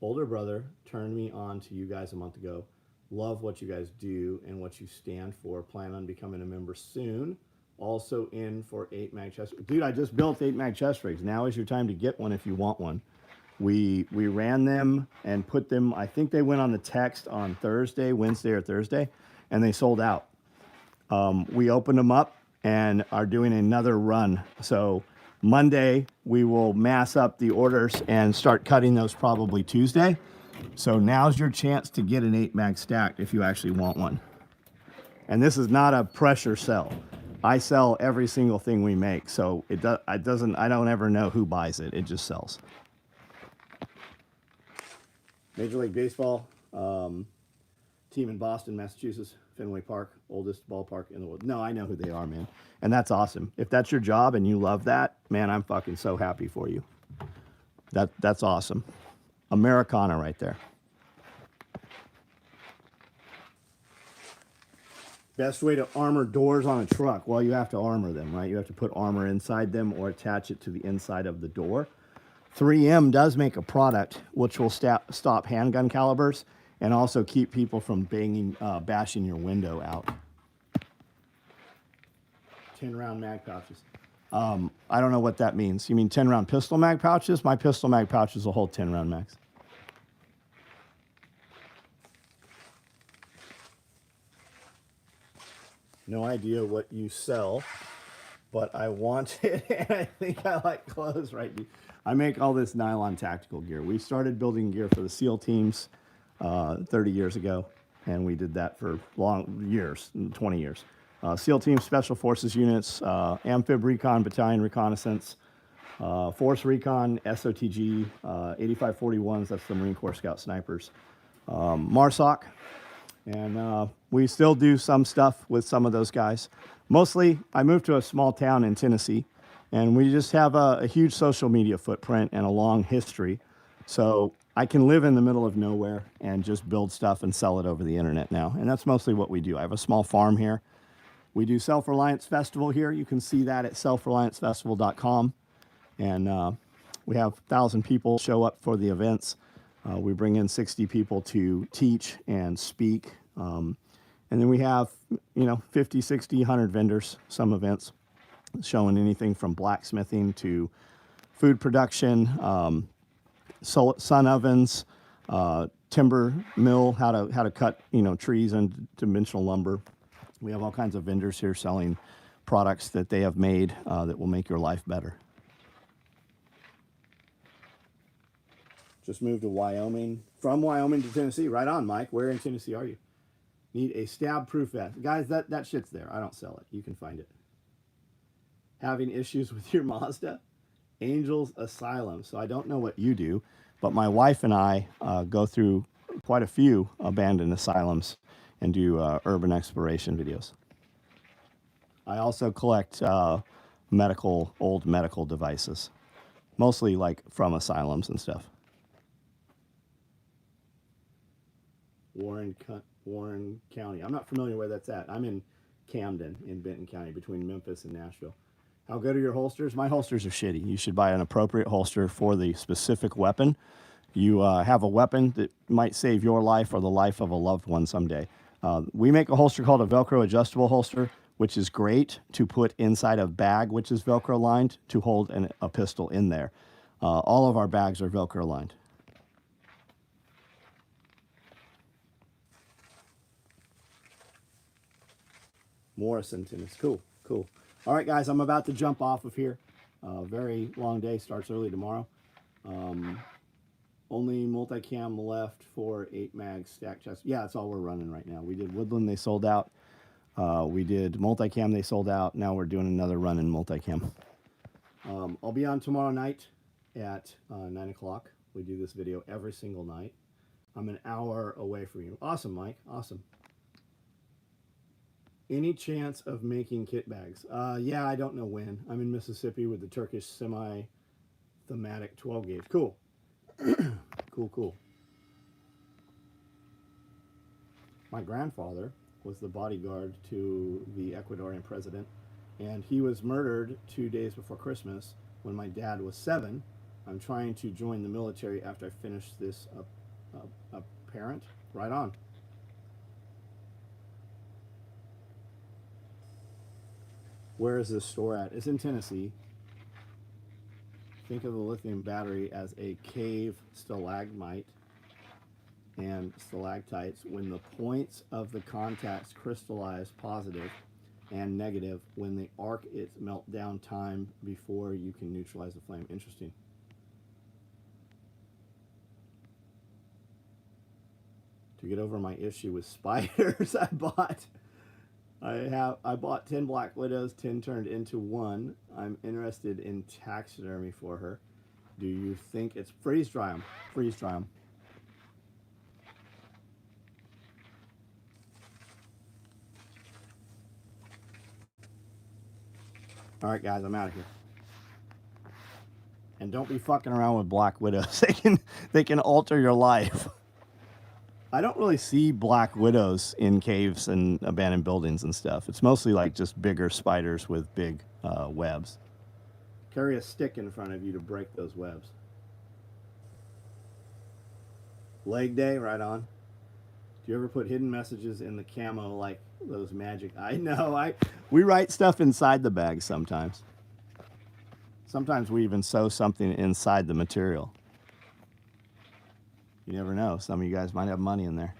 Older brother turned me on to you guys a month ago. Love what you guys do and what you stand for. Plan on becoming a member soon. Also in for 8 mag chest. Dude, I just built 8 mag chest rigs. Now is your time to get one if you want one. We ran them and put them, I think they went on the text on Wednesday or Thursday, and they sold out. We opened them up and are doing another run. So Monday, we will mass up the orders and start cutting those probably Tuesday. So now's your chance to get an 8 mag stacked if you actually want one. And this is not a pressure sell. I sell every single thing we make. So I don't ever know who buys it. It just sells. Major League Baseball, team in Boston, Massachusetts, Fenway Park, oldest ballpark in the world. No, I know who they are, man. And that's awesome. If that's your job and you love that, man, I'm fucking so happy for you. That's awesome. Americana right there. Best way to armor doors on a truck? Well, you have to armor them, right? You have to put armor inside them or attach it to the inside of the door. 3M does make a product which will stop handgun calibers and also keep people from bashing your window out. 10-round mag pouches. I don't know what that means. You mean 10-round pistol mag pouches? My pistol mag pouches will hold 10-round mags. No idea what you sell, but I want it, and I think I like clothes, right? I make all this nylon tactical gear. We started building gear for the SEAL teams 30 years ago, and we did that for long years, 20 years. SEAL teams, Special Forces units, Amphib Recon Battalion Reconnaissance, Force Recon, SOTG, 8541s, that's the Marine Corps Scout Snipers, MARSOC, and we still do some stuff with some of those guys. Mostly, I moved to a small town in Tennessee, and we just have a huge social media footprint and a long history. So I can live in the middle of nowhere and just build stuff and sell it over the internet now. And that's mostly what we do. I have a small farm here. We do Self-Reliance Festival here. You can see that at selfreliancefestival.com. And we have 1,000 people show up for the events. We bring in 60 people to teach and speak. And then we have, 50, 60, 100 vendors, some events showing anything from blacksmithing to food production, sun ovens, timber mill, how to cut, trees and dimensional lumber. We have all kinds of vendors here selling products that they have made that will make your life better. Just moved to Wyoming. From Wyoming to Tennessee. Right on, Mike. Where in Tennessee are you? Need a stab-proof vest. Guys, that shit's there. I don't sell it. You can find it. Having issues with your Mazda? Angels Asylum. So I don't know what you do, but my wife and I go through quite a few abandoned asylums and do urban exploration videos. I also collect old medical devices, mostly like from asylums and stuff. Warren County. I'm not familiar where that's at. I'm in Camden in Benton County, between Memphis and Nashville. How good are your holsters? My holsters are shitty. You should buy an appropriate holster for the specific weapon. You have a weapon that might save your life or the life of a loved one someday. We make a holster called a Velcro adjustable holster, which is great to put inside a bag, which is Velcro lined, to hold a pistol in there. All of our bags are Velcro lined. Morrison, Tennessee. Cool, cool. All right, guys, I'm about to jump off of here. Very long day, starts early tomorrow. Only multicam left for 8 mag stack chest. Yeah, that's all we're running right now. We did Woodland, they sold out. We did multicam, they sold out. Now we're doing another run in multicam. I'll be on tomorrow night at 9 o'clock. We do this video every single night. I'm an hour away from you. Awesome, Mike. Awesome. Any chance of making kit bags? Yeah, I don't know when. I'm in Mississippi with the Turkish semi-thematic 12 gauge. Cool. Cool. My grandfather was the bodyguard to the Ecuadorian president, and he was murdered 2 days before Christmas when my dad was 7. I'm trying to join the military after I finish this parent. Right on. Where is this store at? It's in Tennessee. Think of the lithium battery as a cave stalagmite and stalactites. When the points of the contacts crystallize positive and negative, when they arc its meltdown time before you can neutralize the flame. Interesting. To get over my issue with spiders, I bought 10 Black Widows, 10 turned into 1. I'm interested in taxidermy for her. Do you think it's freeze dry them? Freeze dry them. All right, guys, I'm out of here. And don't be fucking around with Black Widows. They can alter your life. I don't really see Black Widows in caves and abandoned buildings and stuff. It's mostly like just bigger spiders with big webs. Carry a stick in front of you to break those webs. Leg day, right on. Do you ever put hidden messages in the camo like those magic? I know. We write stuff inside the bag sometimes. Sometimes we even sew something inside the material. You never know. Some of you guys might have money in there.